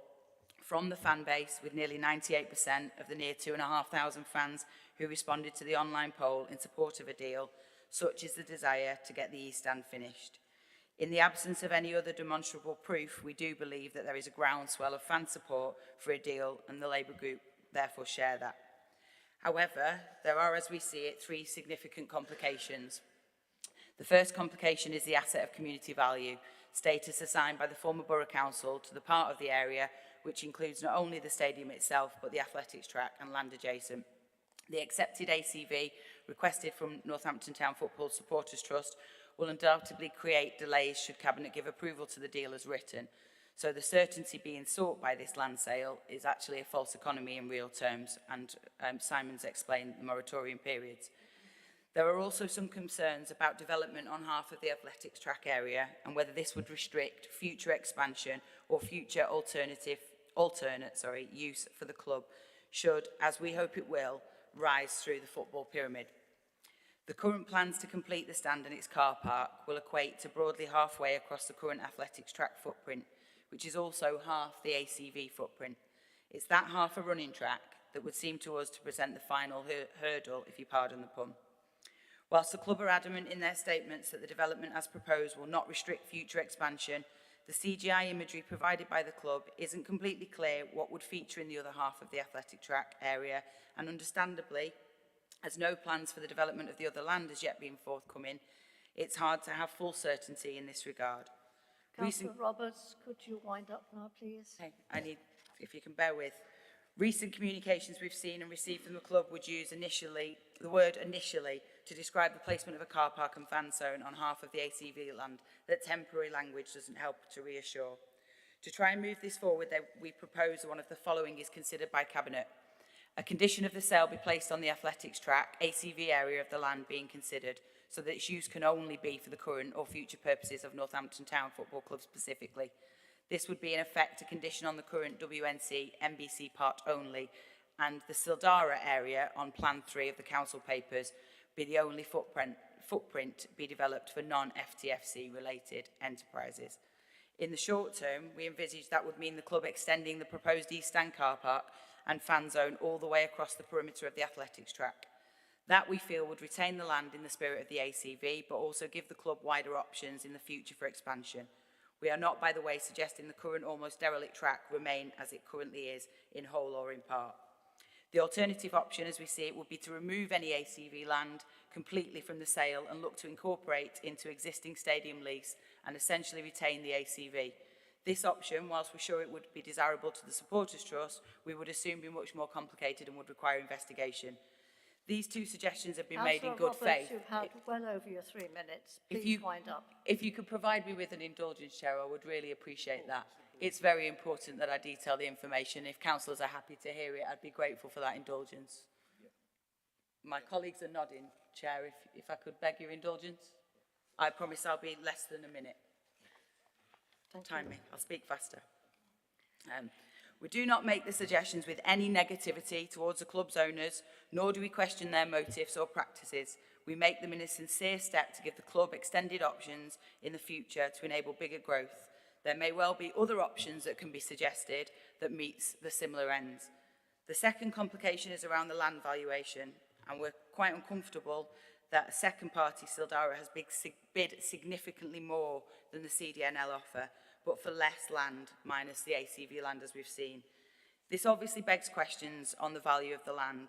from the fan base, with nearly 98% of the near 2,500 fans who responded to the online poll in support of a deal, such is the desire to get the East Stand finished. In the absence of any other demonstrable proof, we do believe that there is a groundswell of fan support for a deal, and the Labour group therefore share that. However, there are, as we see it, three significant complications. The first complication is the asset of community value, status assigned by the former Borough Council to the part of the area which includes not only the stadium itself but the athletics track and land adjacent. The accepted ACV requested from Northampton Town Football Supporters Trust will undoubtedly create delays should Cabinet give approval to the deal as written. So the certainty being sought by this land sale is actually a false economy in real terms, and Simon's explained the moratorium periods. There are also some concerns about development on half of the athletics track area and whether this would restrict future expansion or future alternate use for the club should, as we hope it will, rise through the football pyramid. The current plans to complete the stand and its car park will equate to broadly halfway across the current athletics track footprint, which is also half the ACV footprint. It's that half a running track that would seem to us to present the final hurdle, if you pardon the pun. Whilst the club are adamant in their statements that the development as proposed will not restrict future expansion, the CGI imagery provided by the club isn't completely clear what would feature in the other half of the athletic track area, and understandably, as no plans for the development of the other land has yet been forthcoming, it's hard to have full certainty in this regard. Councillor Roberts, could you wind up now, please? Okay, I need, if you can bear with. Recent communications we've seen and received from the club would use the word initially to describe the placement of a car park and fan zone on half of the ACV land. That temporary language doesn't help to reassure. To try and move this forward, we propose one of the following is considered by Cabinet. A condition of the sale be placed on the athletics track, ACV area of the land being considered, so that its use can only be for the current or future purposes of Northampton Town Football Club specifically. This would be in effect a condition on the current WNC MBC part only, and the Sildara area on Plan 3 of the council papers be the only footprint be developed for non-FTFC related enterprises. In the short term, we envisage that would mean the club extending the proposed East Stand car park and fan zone all the way across the perimeter of the athletics track. That we feel would retain the land in the spirit of the ACV, but also give the club wider options in the future for expansion. We are not, by the way, suggesting the current almost derelict track remain as it currently is, in whole or in part. The alternative option, as we see it, would be to remove any ACV land completely from the sale and look to incorporate into existing stadium lease and essentially retain the ACV. This option, whilst we're sure it would be desirable to the Supporters Trust, we would assume be much more complicated and would require investigation. These two suggestions have been made in good faith. You've had well over your 3 minutes. Please wind up. If you could provide me with an indulgence, Chair, I would really appreciate that. It's very important that I detail the information. If councillors are happy to hear it, I'd be grateful for that indulgence. My colleagues are nodding, Chair, if I could beg your indulgence. I promise I'll be less than a minute. Time me, I'll speak faster. We do not make the suggestions with any negativity towards the club's owners, nor do we question their motives or practices. We make them in a sincere step to give the club extended options in the future to enable bigger growth. There may well be other options that can be suggested that meets the similar ends. The second complication is around the land valuation, and we're quite uncomfortable that a second party, Sildara, has bid significantly more than the CDNL offer, but for less land, minus the ACV land, as we've seen. This obviously begs questions on the value of the land.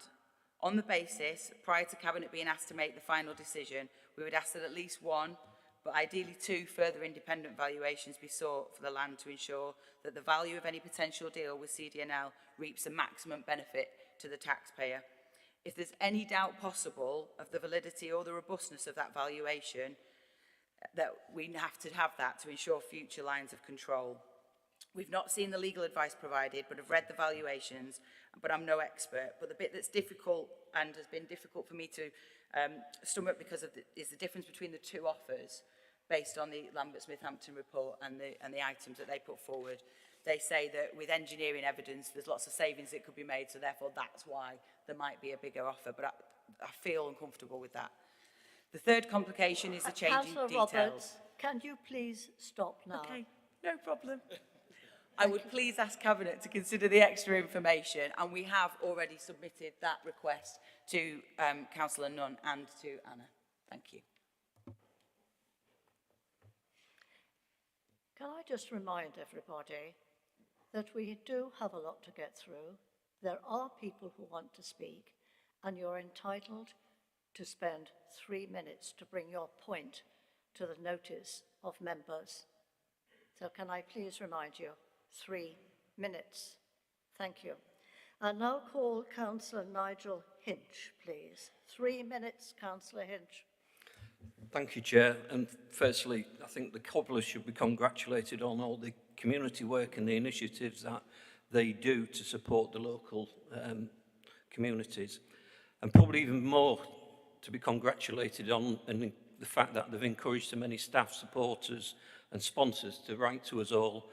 On the basis, prior to Cabinet being asked to make the final decision, we would ask that at least one, but ideally two further independent valuations be sought for the land to ensure that the value of any potential deal with CDNL reaps a maximum benefit to the taxpayer. If there's any doubt possible of the validity or the robustness of that valuation, that we have to have that to ensure future lines of control. We've not seen the legal advice provided, but have read the valuations, but I'm no expert. But the bit that's difficult and has been difficult for me to stomach is the difference between the two offers based on the Lambert-Smith-Hampton report and the items that they put forward. They say that with engineering evidence, there's lots of savings that could be made, so therefore that's why there might be a bigger offer, but I feel uncomfortable with that. The third complication is the change in details. Roberts, can you please stop now? Okay, no problem. I would please ask Cabinet to consider the extra information, and we have already submitted that request to Councillor Nunn and to Anna. Thank you. Can I just remind everybody that we do have a lot to get through. There are people who want to speak, and you're entitled to spend 3 minutes to bring your point to the notice of members. So can I please remind you, 3 minutes. Thank you. I now call Councillor Nigel Hinch, please. 3 minutes, Councillor Hinch. Thank you, Chair. And firstly, I think the cobblers should be congratulated on all the community work and the initiatives that they do to support the local communities. And probably even more to be congratulated on and the fact that they've encouraged so many staff, supporters and sponsors to write to us all,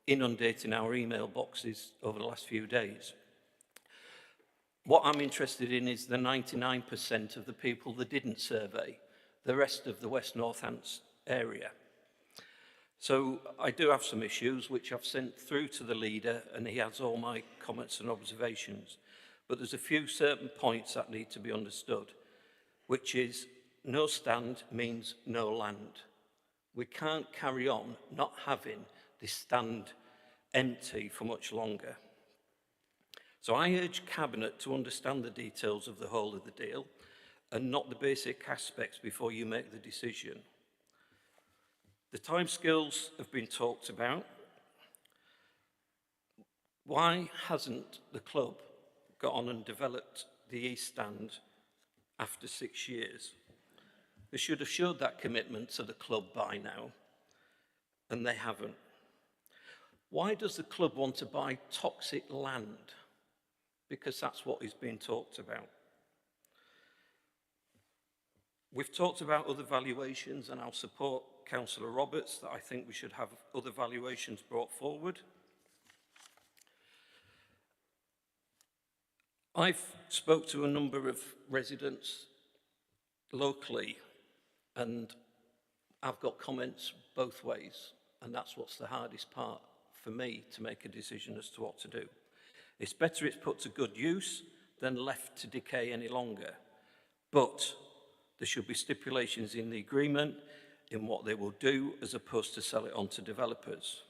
inundating our email boxes over the last few days. What I'm interested in is the 99% of the people that didn't survey, the rest of the West Northants area. So I do have some issues which I've sent through to the leader, and he has all my comments and observations. But there's a few certain points that need to be understood, which is no stand means no land. We can't carry on not having this stand empty for much longer. So I urge Cabinet to understand the details of the whole of the deal and not the basic aspects before you make the decision. The timescales have been talked about. Why hasn't the club got on and developed the East Stand after 6 years? They should have showed that commitment to the club by now, and they haven't. Why does the club want to buy toxic land? Because that's what is being talked about. We've talked about other valuations, and I'll support Councillor Roberts that I think we should have other valuations brought forward. I've spoke to a number of residents locally, and I've got comments both ways, and that's what's the hardest part for me to make a decision as to what to do. It's better it's put to good use than left to decay any longer. But there should be stipulations in the agreement in what they will do as opposed to sell it on to developers.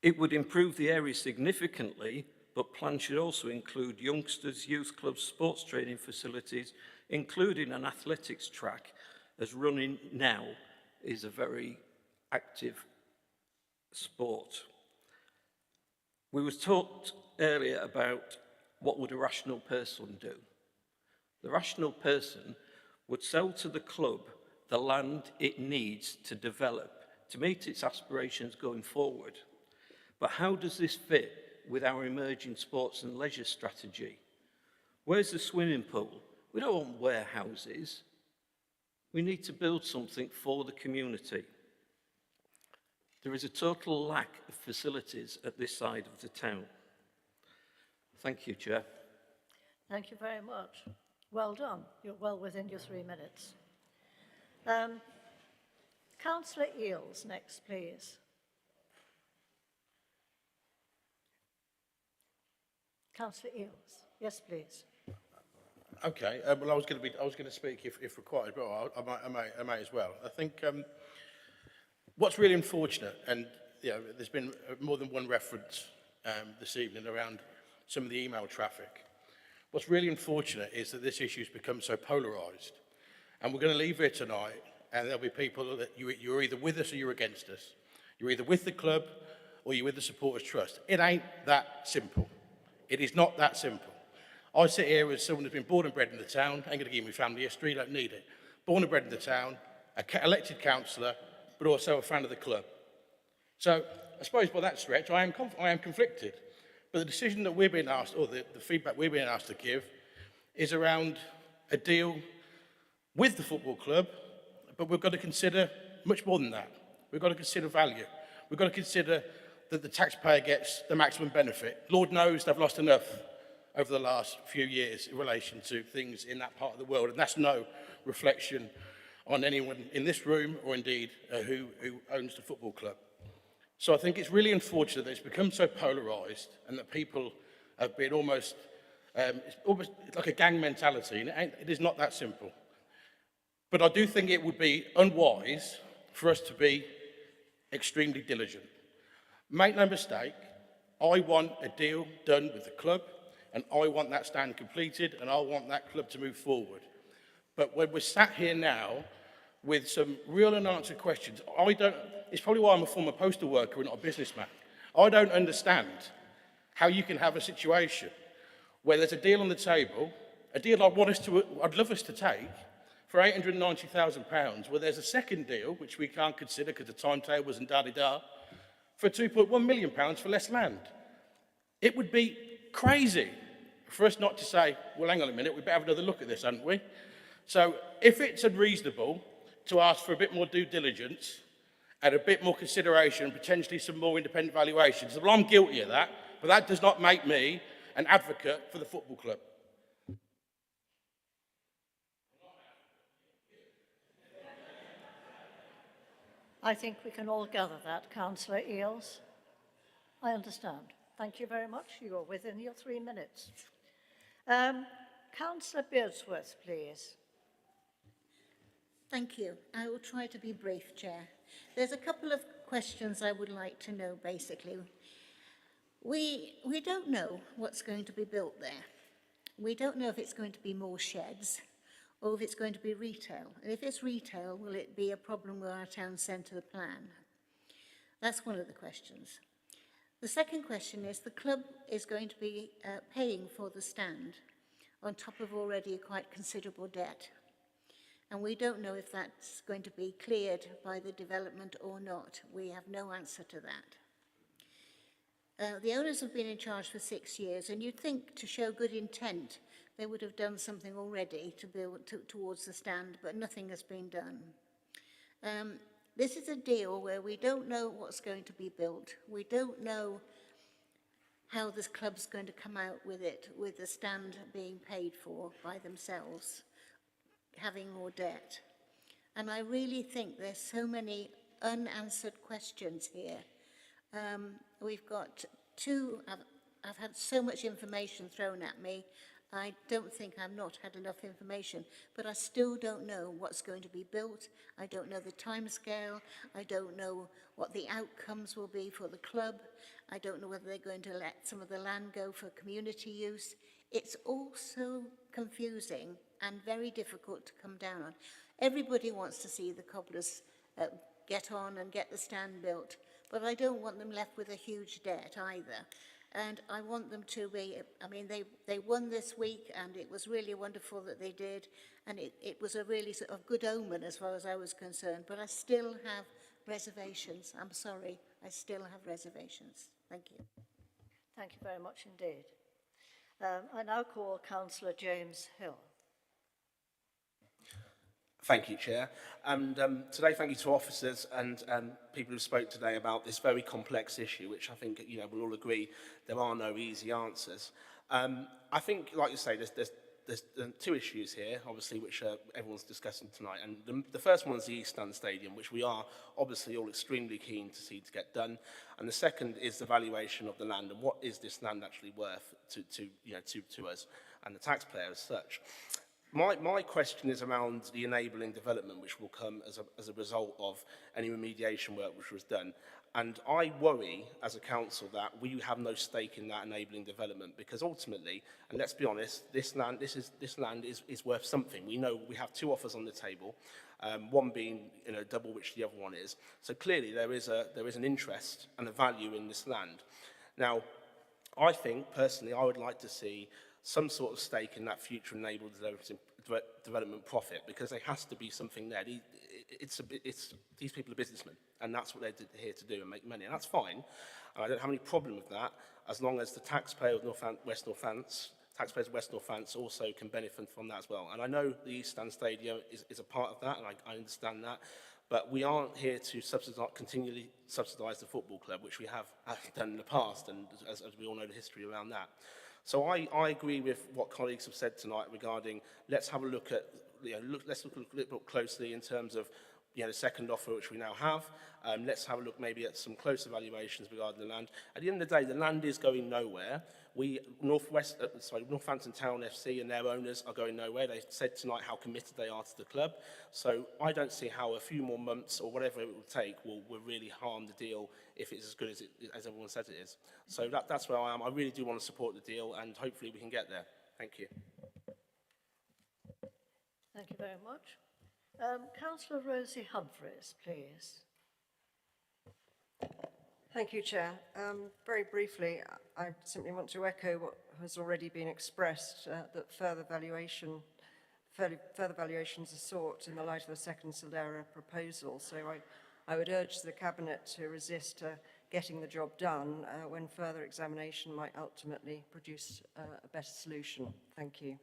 It would improve the area significantly, but plans should also include youngsters, youth clubs, sports training facilities, including an athletics track, as running now is a very active sport. We were talked earlier about what would a rational person do. The rational person would sell to the club the land it needs to develop, to meet its aspirations going forward. But how does this fit with our emerging sports and leisure strategy? Where's the swimming pool? We don't want warehouses. We need to build something for the community. There is a total lack of facilities at this side of the town. Thank you, Chair. Thank you very much. Well done. You're well within your 3 minutes. Councillor Eales next, please. Councillor Eales. Yes, please. Okay. Well, I was going to speak if required, but I may as well. I think what's really unfortunate, and there's been more than one reference this evening around some of the email traffic. What's really unfortunate is that this issue has become so polarised, and we're going to leave here tonight, and there'll be people that you're either with us or you're against us. You're either with the club or you're with the Supporters Trust. It ain't that simple. It is not that simple. I sit here as someone who's been born and bred in the town. I ain't going to give me family history, don't need it. Born and bred in the town, elected councillor, but also a fan of the club. So I suppose by that stretch, I am conflicted. But the decision that we're being asked, or the feedback we're being asked to give, is around a deal with the football club, but we've got to consider much more than that. We've got to consider value. We've got to consider that the taxpayer gets the maximum benefit. Lord knows they've lost enough over the last few years in relation to things in that part of the world, and that's no reflection on anyone in this room or indeed who owns the football club. So I think it's really unfortunate that it's become so polarised and that people have been almost, it's almost like a gang mentality, and it is not that simple. But I do think it would be unwise for us to be extremely diligent. Make no mistake, I want a deal done with the club, and I want that stand completed, and I want that club to move forward. But when we're sat here now with some real unanswered questions, it's probably why I'm a former postal worker and not a businessman. I don't understand how you can have a situation where there's a deal on the table, a deal I'd love us to take, for £890,000, where there's a second deal, which we can't consider because the timetables and da-da-da, for £2.1 million for less land. It would be crazy for us not to say, well, hang on a minute, we better have another look at this, hadn't we? So if it's unreasonable to ask for a bit more due diligence and a bit more consideration, potentially some more independent valuations, well, I'm guilty of that, but that does not make me an advocate for the football club. I think we can all gather that, Councillor Eales. I understand. Thank you very much. You are within your 3 minutes. Councillor Beardsworth, please. Thank you. I will try to be brief, Chair. There's a couple of questions I would like to know, basically. We don't know what's going to be built there. We don't know if it's going to be more sheds or if it's going to be retail. And if it's retail, will it be a problem with our town centre plan? That's one of the questions. The second question is the club is going to be paying for the stand on top of already a quite considerable debt. And we don't know if that's going to be cleared by the development or not. We have no answer to that. The owners have been in charge for 6 years, and you'd think to show good intent they would have done something already to build towards the stand, but nothing has been done. This is a deal where we don't know what's going to be built. We don't know how this club's going to come out with it, with the stand being paid for by themselves, having more debt. And I really think there's so many unanswered questions here. We've got I've had so much information thrown at me. I don't think I've not had enough information, but I still don't know what's going to be built. I don't know the timescale. I don't know what the outcomes will be for the club. I don't know whether they're going to let some of the land go for community use. It's all so confusing and very difficult to come down on. Everybody wants to see the cobblers get on and get the stand built, but I don't want them left with a huge debt either. And I want them to be, I mean, they won this week, and it was really wonderful that they did, and it was a really sort of good omen as far as I was concerned, but I still have reservations. I'm sorry, I still have reservations. Thank you. Thank you very much indeed. I now call Councillor James Hill. Thank you, Chair. And today, thank you to officers and people who spoke today about this very complex issue, which I think we'll all agree there are no easy answers. I think, like you say, there's two issues here, obviously, which everyone's discussing tonight. And the first one is the East Stand Stadium, which we are obviously all extremely keen to see to get done. And the second is the valuation of the land and what is this land actually worth to us and the taxpayer as such. My question is around the enabling development which will come as a result of any remediation work which was done. And I worry as a council that we have no stake in that enabling development, because ultimately, and let's be honest, this land is worth something. We know we have two offers on the table, one being double which the other one is. So clearly there is an interest and a value in this land. Now, I think personally I would like to see some sort of stake in that future enabled development profit, because there has to be something there. These people are businessmen, and that's what they're here to do and make money, and that's fine. And I don't have any problem with that, as long as the taxpayer of West Northants also can benefit from that as well. And I know the East Stand Stadium is a part of that, and I understand that, but we aren't here to continually subsidise the football club, which we have done in the past, and as we all know the history around that. So I agree with what colleagues have said tonight regarding let's have a look at, let's look a little bit closely in terms of the second offer which we now have. Let's have a look maybe at some closer valuations regarding the land. At the end of the day, the land is going nowhere. Northampton Town FC and their owners are going nowhere. They said tonight how committed they are to the club. So I don't see how a few more months or whatever it will take will really harm the deal if it's as good as everyone says it is. So that's where I am. I really do want to support the deal, and hopefully we can get there. Thank you. Thank you very much. Councillor Rosie Humphreys, please. Thank you, Chair. Very briefly, I simply want to echo what has already been expressed, that further valuations are sought in the light of the second Solera proposal. So I would urge the Cabinet to resist getting the job done when further examination might ultimately produce a better solution. Thank you.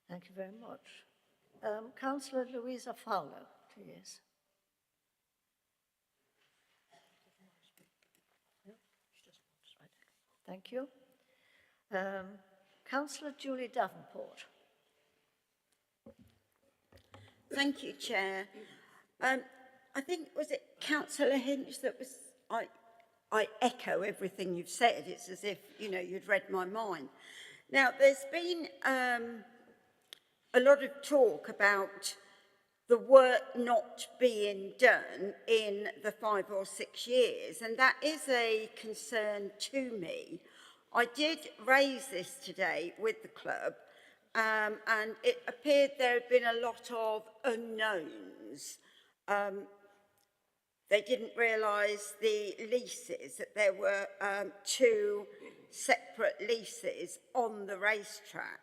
Thank you very much. Councillor Louisa Fowler, please. Thank you. Councillor Julie Davenport. Thank you, Chair. I think, was it Councillor Hinch that was, I echo everything you've said. It's as if, you'd read my mind. Now, there's been a lot of talk about the work not being done in the 5 or 6 years, and that is a concern to me. I did raise this today with the club, and it appeared there had been a lot of unknowns. They didn't realise the leases, that there were 2 separate leases on the racetrack.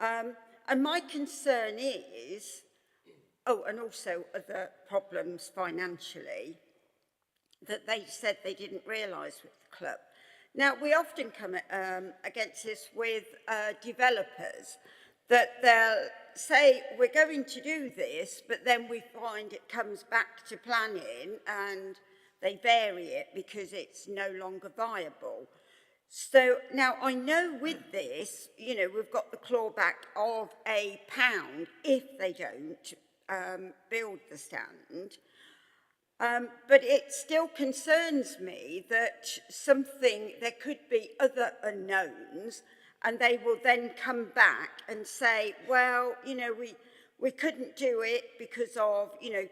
And my concern is, and also other problems financially, that they said they didn't realise with the club. Now, we often come against this with developers, that they'll say, we're going to do this, but then we find it comes back to planning and they vary it because it's no longer viable. So now I know with this, we've got the clawback of £1 if they don't build the stand. But it still concerns me that there could be other unknowns, and they will then come back and say, well, we couldn't do it because of,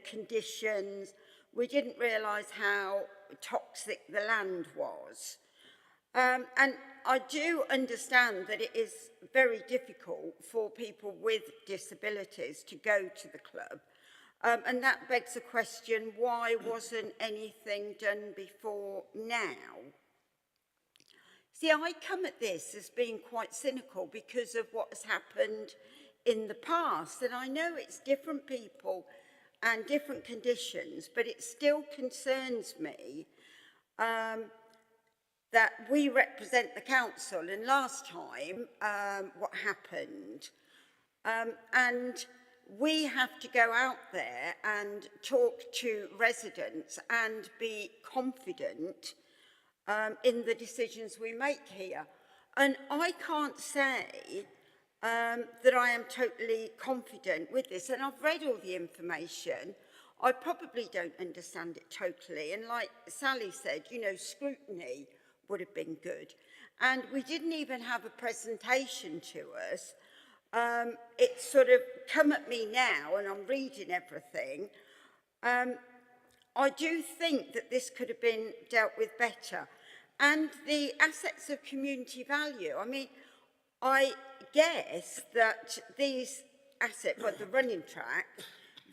conditions. We didn't realise how toxic the land was. And I do understand that it is very difficult for people with disabilities to go to the club. And that begs the question, why wasn't anything done before now? See, I come at this as being quite cynical because of what has happened in the past. And I know it's different people and different conditions, but it still concerns me that we represent the council, and last time what happened, and we have to go out there and talk to residents and be confident in the decisions we make here. And I can't say that I am totally confident with this, and I've read all the information. I probably don't understand it totally, and like Sally said, scrutiny would have been good. And we didn't even have a presentation to us. It's sort of come at me now, and I'm reading everything. I do think that this could have been dealt with better. And the assets of community value, I guess that these assets, the running track,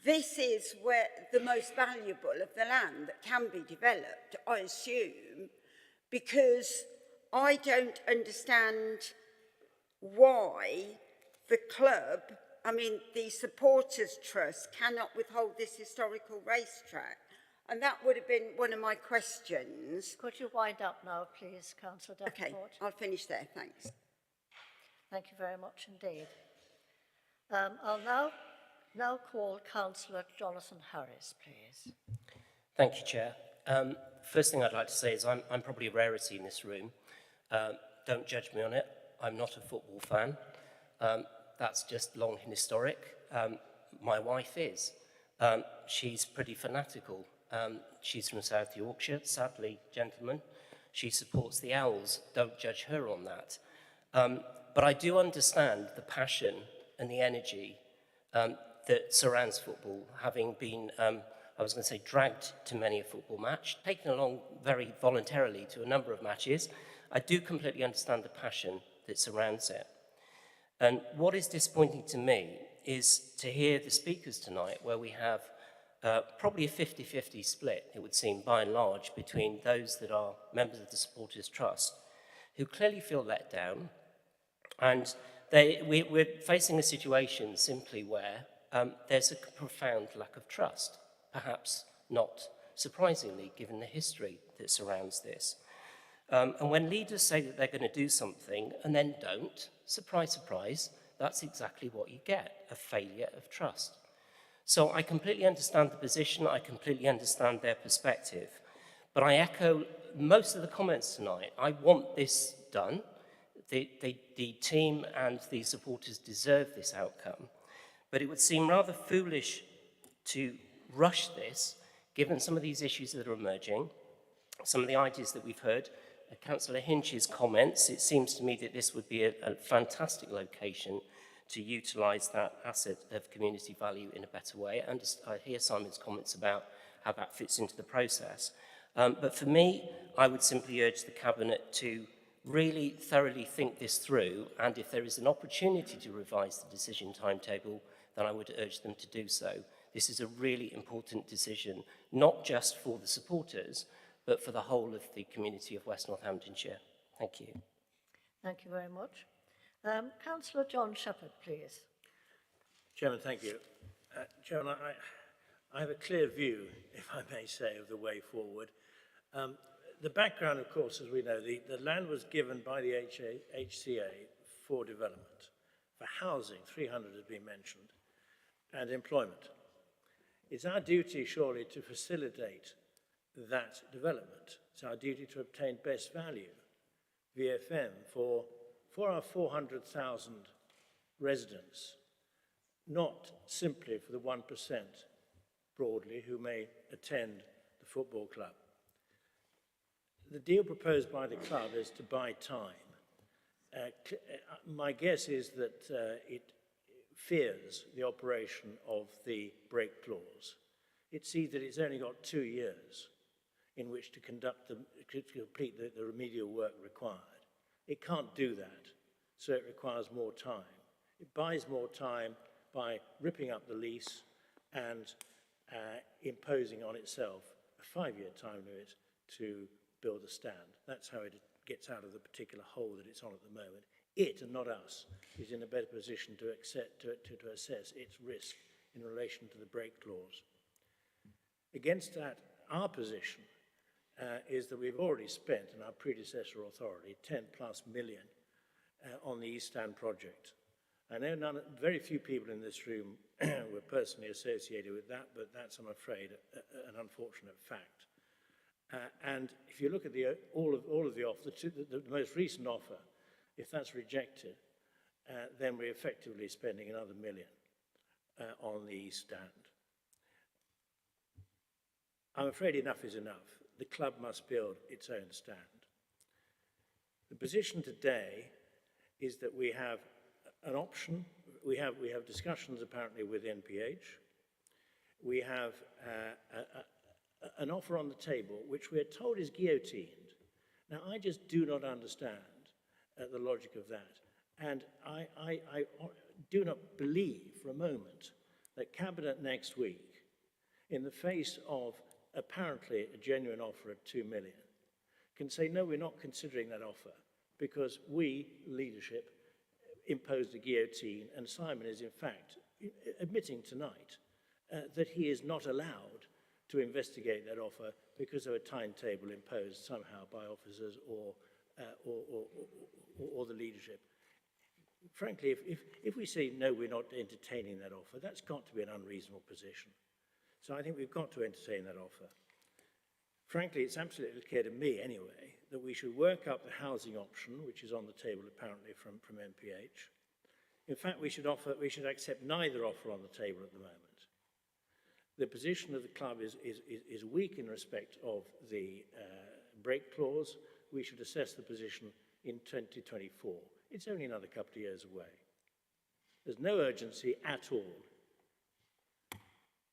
this is where the most valuable of the land that can be developed, I assume, because I don't understand why the club, the Supporters Trust, cannot withhold this historical racetrack. And that would have been one of my questions. Could you wind up now, please, Councillor Davenport? Okay, I'll finish there, thanks. Thank you very much indeed. I'll now call Councillor Jonathan Harris, please. Thank you, Chair. First thing I'd like to say is I'm probably a rarity in this room. Don't judge me on it. I'm not a football fan. That's just long and historic. My wife is. She's pretty fanatical. She's from South Yorkshire, sadly, gentlemen. She supports the Owls. Don't judge her on that. But I do understand the passion and the energy that surrounds football, having been, I was going to say, dragged to many a football match, taken along very voluntarily to a number of matches. I do completely understand the passion that surrounds it. And what is disappointing to me is to hear the speakers tonight, where we have probably a 50-50 split, it would seem, by and large, between those that are members of the Supporters Trust, who clearly feel let down, and we're facing a situation simply where there's a profound lack of trust, perhaps not surprisingly, given the history that surrounds this. And when leaders say that they're going to do something and then don't, surprise, surprise, that's exactly what you get, a failure of trust. So I completely understand the position, I completely understand their perspective, but I echo most of the comments tonight. I want this done. The team and the supporters deserve this outcome, but it would seem rather foolish to rush this, given some of these issues that are emerging, some of the ideas that we've heard, Councillor Hinch's comments. It seems to me that this would be a fantastic location to utilise that asset of community value in a better way. And I hear Simon's comments about how that fits into the process. But for me, I would simply urge the Cabinet to really thoroughly think this through, and if there is an opportunity to revise the decision timetable, then I would urge them to do so. This is a really important decision, not just for the supporters, but for the whole of the community of West Northamptonshire. Thank you. Thank you very much. Councillor John Shepherd, please. Chairman, thank you. Chairman, I have a clear view, if I may say, of the way forward. The background, of course, as we know, the land was given by the HCA for development, for housing, 300 has been mentioned, and employment. It's our duty, surely, to facilitate that development. It's our duty to obtain best value, VFM, for our 400,000 residents, not simply for the 1% broadly who may attend the football club. The deal proposed by the club is to buy time. My guess is that it fears the operation of the break clause. It sees that it's only got 2 years in which to complete the remedial work required. It can't do that, so it requires more time. It buys more time by ripping up the lease and imposing on itself a 5-year time limit to build a stand. That's how it gets out of the particular hole that it's on at the moment. It, and not us, is in a better position to assess its risk in relation to the break clause. Against that, our position is that we've already spent, in our predecessor authority, 10+ million on the East Stand project. I know very few people in this room were personally associated with that, but that's, I'm afraid, an unfortunate fact. And if you look at all of the offer, the most recent offer, if that's rejected, then we're effectively spending another $1 million on the East Stand. I'm afraid enough is enough. The club must build its own stand. The position today is that we have an option. We have discussions apparently with NPH. We have an offer on the table which we're told is guillotined. Now, I just do not understand the logic of that. And I do not believe for a moment that Cabinet next week, in the face of apparently a genuine offer of 2 million, can say, no, we're not considering that offer because we, leadership, imposed a guillotine, and Simon is in fact admitting tonight that he is not allowed to investigate that offer because of a timetable imposed somehow by officers or the leadership. Frankly, if we say, no, we're not entertaining that offer, that's got to be an unreasonable position. So I think we've got to entertain that offer. Frankly, it's absolutely clear to me anyway that we should work up the housing option, which is on the table apparently from NPH. In fact, we should accept neither offer on the table at the moment. the position of the club is weak in respect of the break clause. We should assess the position in 2024. It's only another couple of years away. There's no urgency at all.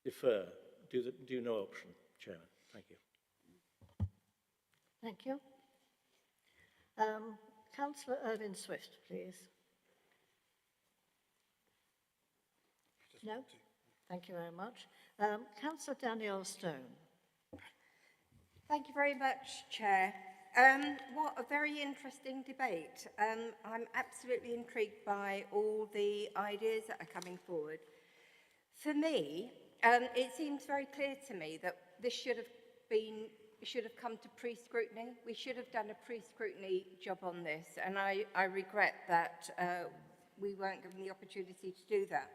Defer. Do no option, Chairman. Thank you. Thank you. Councillor Irvine Swift, please. No? Thank you very much. Councillor Danielle Stone. Thank you very much, Chair. What a very interesting debate. I'm absolutely intrigued by all the ideas that are coming forward. For me, it seems very clear to me that this should have come to pre-scrutiny. We should have done a pre-scrutiny job on this, and I regret that we weren't given the opportunity to do that.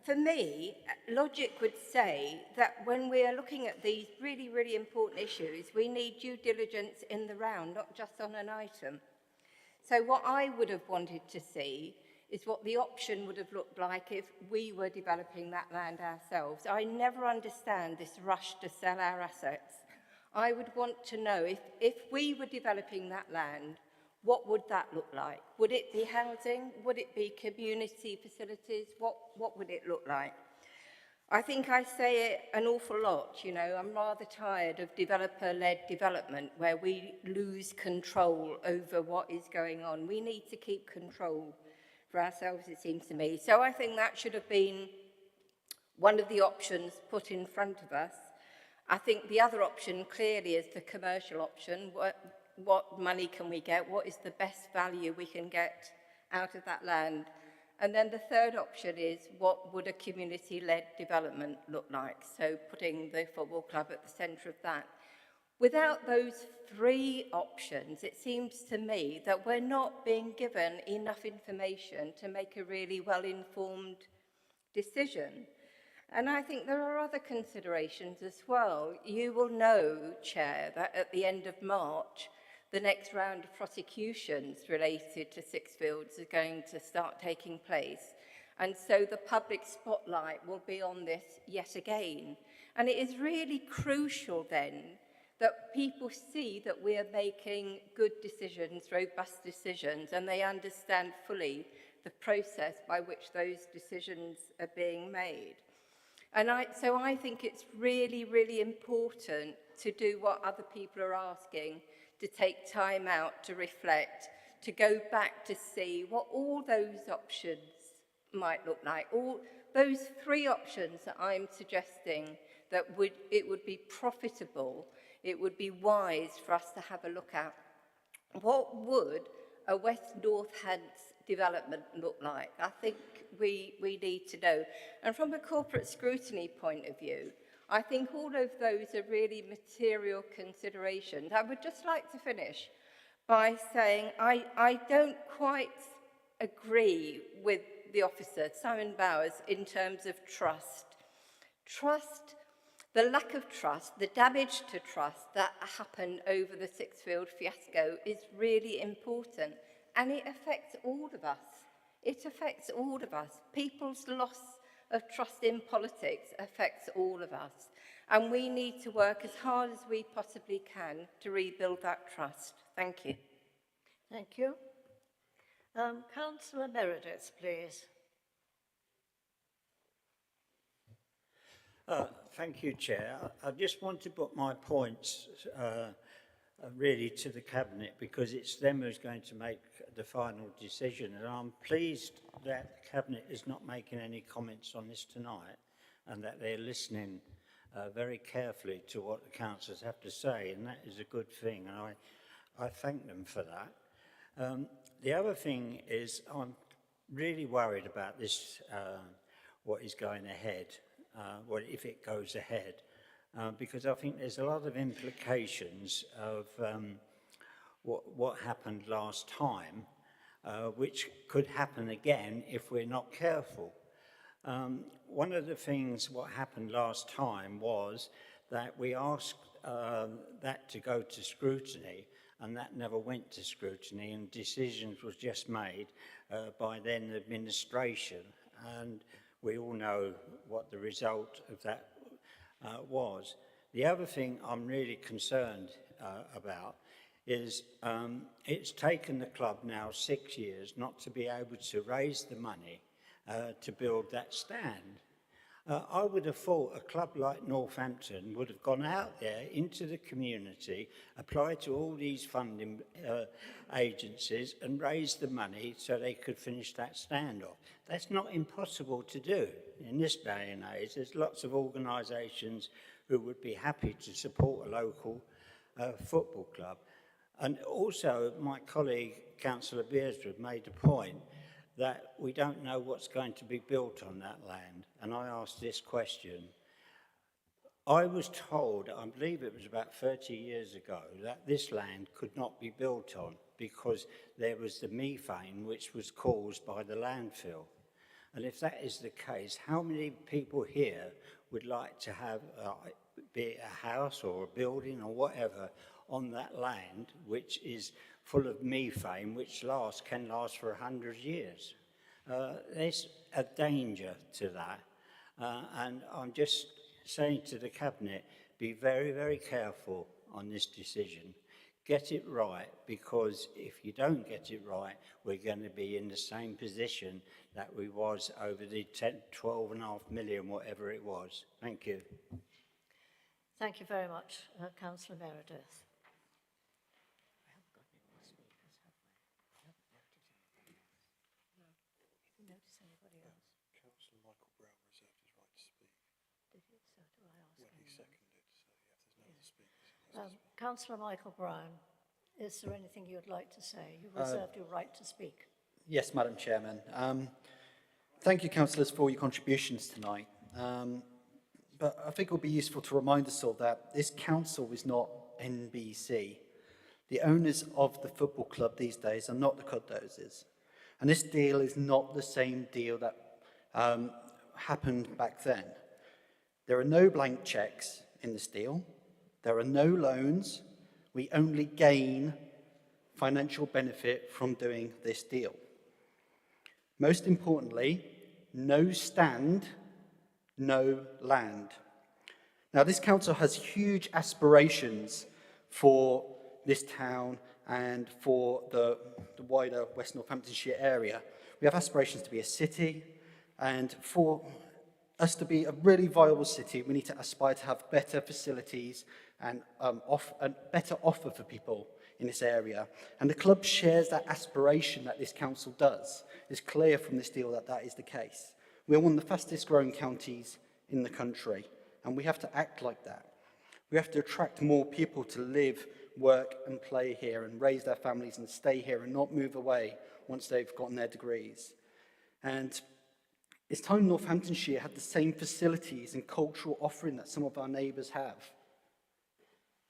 For me, logic would say that when we are looking at these really, really important issues, we need due diligence in the round, not just on an item. So what I would have wanted to see is what the option would have looked like if we were developing that land ourselves. I never understand this rush to sell our assets. I would want to know if we were developing that land, what would that look like? Would it be housing? Would it be community facilities? What would it look like? I think I say it an awful lot, you know, I'm rather tired of developer-led development where we lose control over what is going on. We need to keep control for ourselves, it seems to me. So I think that should have been one of the options put in front of us. I think the other option clearly is the commercial option. What money can we get? What is the best value we can get out of that land? And then the third option is what would a community-led development look like? So putting the football club at the centre of that. Without those three options, it seems to me that we're not being given enough information to make a really well-informed decision. And I think there are other considerations as well. You will know, Chair, that at the end of March, the next round of prosecutions related to Sixfields are going to start taking place. And so the public spotlight will be on this yet again. And it is really crucial then that people see that we are making good decisions, robust decisions, and they understand fully the process by which those decisions are being made. And so I think it's really, really important to do what other people are asking, to take time out to reflect, to go back to see what all those options might look like. All those three options that I'm suggesting that it would be profitable, it would be wise for us to have a look at. What would a West North Hants development look like? I think we need to know. And from a corporate scrutiny point of view, I think all of those are really material considerations. I would just like to finish by saying I don't quite agree with the officer, Simon Bowers, in terms of trust. Trust, the lack of trust, the damage to trust that happened over the Sixfield fiasco is really important. And it affects all of us. It affects all of us. People's loss of trust in politics affects all of us. And we need to work as hard as we possibly can to rebuild that trust. Thank you. Thank you. Councillor Meredith, please. Thank you, Chair. I just want to put my points really to the Cabinet because it's them who's going to make the final decision. And I'm pleased that the Cabinet is not making any comments on this tonight and that they're listening very carefully to what the councillors have to say, and that is a good thing, and I thank them for that. The other thing is I'm really worried about this, what is going ahead, what if it goes ahead, because I think there's a lot of implications of what happened last time, which could happen again if we're not careful. One of the things what happened last time was that we asked that to go to scrutiny, and that never went to scrutiny, and decisions was just made by then administration, and we all know what the result of that was. The other thing I'm really concerned about is it's taken the club now 6 years not to be able to raise the money to build that stand. I would have thought a club like Northampton would have gone out there into the community, applied to all these funding agencies and raised the money so they could finish that stand off. That's not impossible to do in this day and age. There's lots of organisations who would be happy to support a local football club. And also, my colleague, Councillor Beersford, made a point that we don't know what's going to be built on that land. And I asked this question. I was told, I believe it was about 30 years ago, that this land could not be built on because there was the methane which was caused by the landfill. And if that is the case, how many people here would like to have, be it a house or a building or whatever, on that land which is full of methane, which can last for 100 years. There's a danger to that. And I'm just saying to the Cabinet, be very, very careful on this decision. Get it right, because if you don't get it right, we're going to be in the same position that we was over the 12.5 million, whatever it was. Thank you. Thank you very much, Councillor Meredith. Councillor Michael Brown reserved his right to speak. Did he? So do I ask Well, he seconded, so yeah, if there's no other speakers. Councillor Michael Brown, is there anything you'd like to say? You reserved your right to speak. Yes, Madam Chairman. Thank you, councillors, for your contributions tonight. But I think it will be useful to remind us all that this council is not NBC. The owners of the football club these days are not the Cuddoses. And this deal is not the same deal that happened back then. There are no blank cheques in this deal. There are no loans. We only gain financial benefit from doing this deal. Most importantly, no stand, no land. Now, this council has huge aspirations for this town and for the wider West Northamptonshire area. We have aspirations to be a city, and for us to be a really viable city, we need to aspire to have better facilities and a better offer for people in this area. And the club shares that aspiration that this council does. It's clear from this deal that that is the case. We're one of the fastest growing counties in the country, and we have to act like that. We have to attract more people to live, work and play here and raise their families and stay here and not move away once they've gotten their degrees. And it's time Northamptonshire had the same facilities and cultural offering that some of our neighbours have.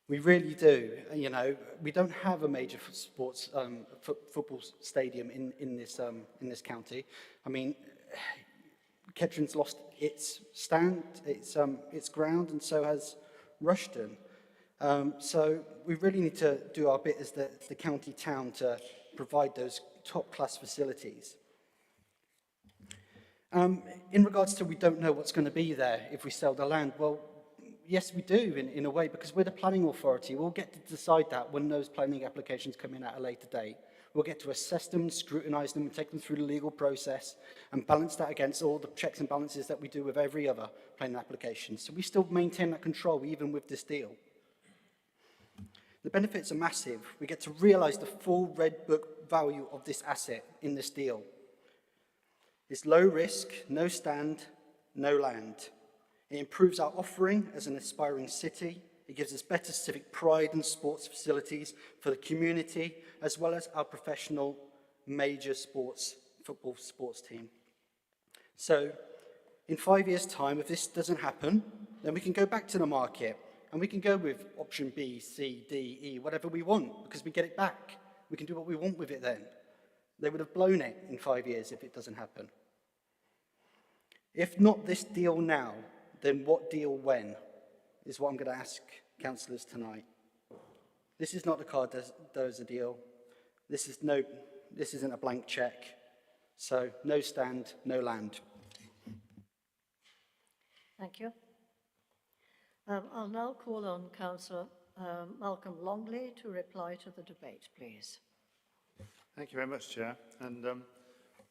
We really do. You know, we don't have a major sports football stadium in this county. I mean, Kettring's lost its stand, its ground, and so has Rushden. So we really need to do our bit as the county town to provide those top-class facilities. In regards to we don't know what's going to be there if we sell the land, well, yes, we do in a way, because we're the planning authority. We'll get to decide that when those planning applications come in at a later date. We'll get to assess them, scrutinise them, and take them through the legal process and balance that against all the checks and balances that we do with every other planning application. So we still maintain that control even with this deal. The benefits are massive. We get to realise the full Red Book value of this asset in this deal. It's low risk, no stand, no land. It improves our offering as an aspiring city. It gives us better civic pride and sports facilities for the community, as well as our professional major football sports team. So, in 5 years' time, if this doesn't happen, then we can go back to the market and we can go with option B, C, D, E, whatever we want, because we get it back. We can do what we want with it then. They would have blown it in 5 years if it doesn't happen. If not this deal now, then what deal when, is what I'm going to ask councillors tonight. This is not the Cardoza deal. This isn't a blank cheque. So no stand, no land. Thank you. I'll now call on Councillor Malcolm Longley to reply to the debate, please. Thank you very much, Chair. And,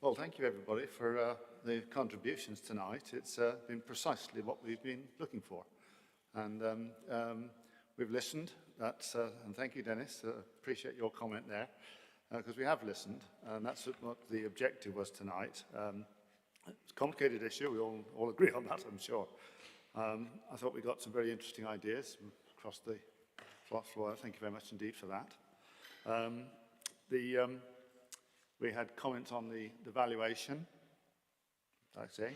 well, thank you, everybody, for the contributions tonight. It's been precisely what we've been looking for. And we've listened. And thank you, Dennis. Appreciate your comment there, because we have listened, and that's what the objective was tonight. It's a complicated issue. We all agree on that, I'm sure. I thought we got some very interesting ideas across the floor. Thank you very much indeed for that. We had comments on the valuation. Like I say,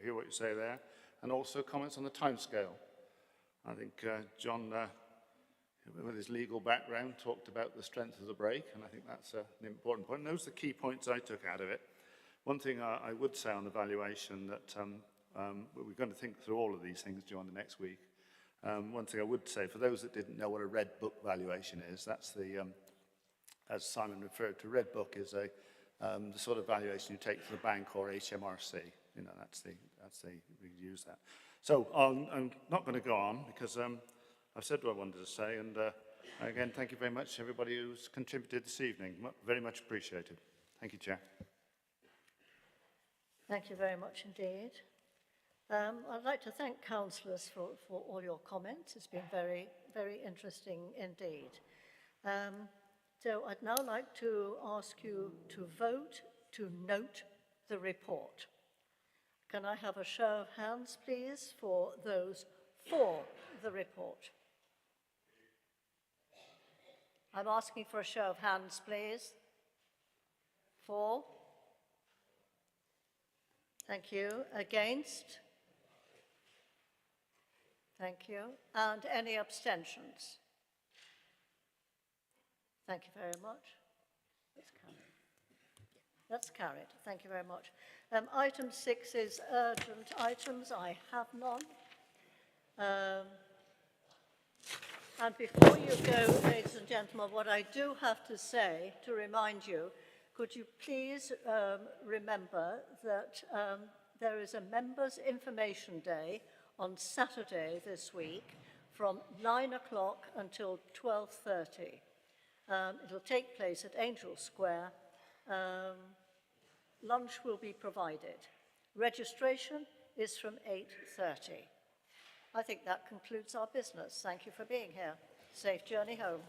hear what you say there, and also comments on the timescale. I think John, with his legal background, talked about the strength of the break, and I think that's an important point. And those are the key points I took out of it. One thing I would say on the valuation that we're going to think through all of these things during the next week. One thing I would say, for those that didn't know what a red book valuation is, that's the, as Simon referred to, red book is the sort of valuation you take to the bank or HMRC. You know, we use that. So I'm not going to go on because I've said what I wanted to say. And again, thank you very much, everybody who's contributed this evening. Very much appreciated. Thank you, Chair. Thank you very much indeed. I'd like to thank councillors for all your comments. It's been very, very interesting indeed. So I'd now like to ask you to vote to note the report. Can I have a show of hands, please, for those for the report? I'm asking for a show of hands, please. For? Thank you. Against? Thank you. And any abstentions? Thank you very much. That's carried. That's carried. Thank you very much. Item 6 is urgent items. I have none. And before you go, ladies and gentlemen, what I do have to say, to remind you, could you please remember that there is a Members' Information Day on Saturday this week from 9 o'clock until 12:30. It'll take place at Angel Square. Lunch will be provided. Registration is from 8:30. I think that concludes our business. Thank you for being here. Safe journey home.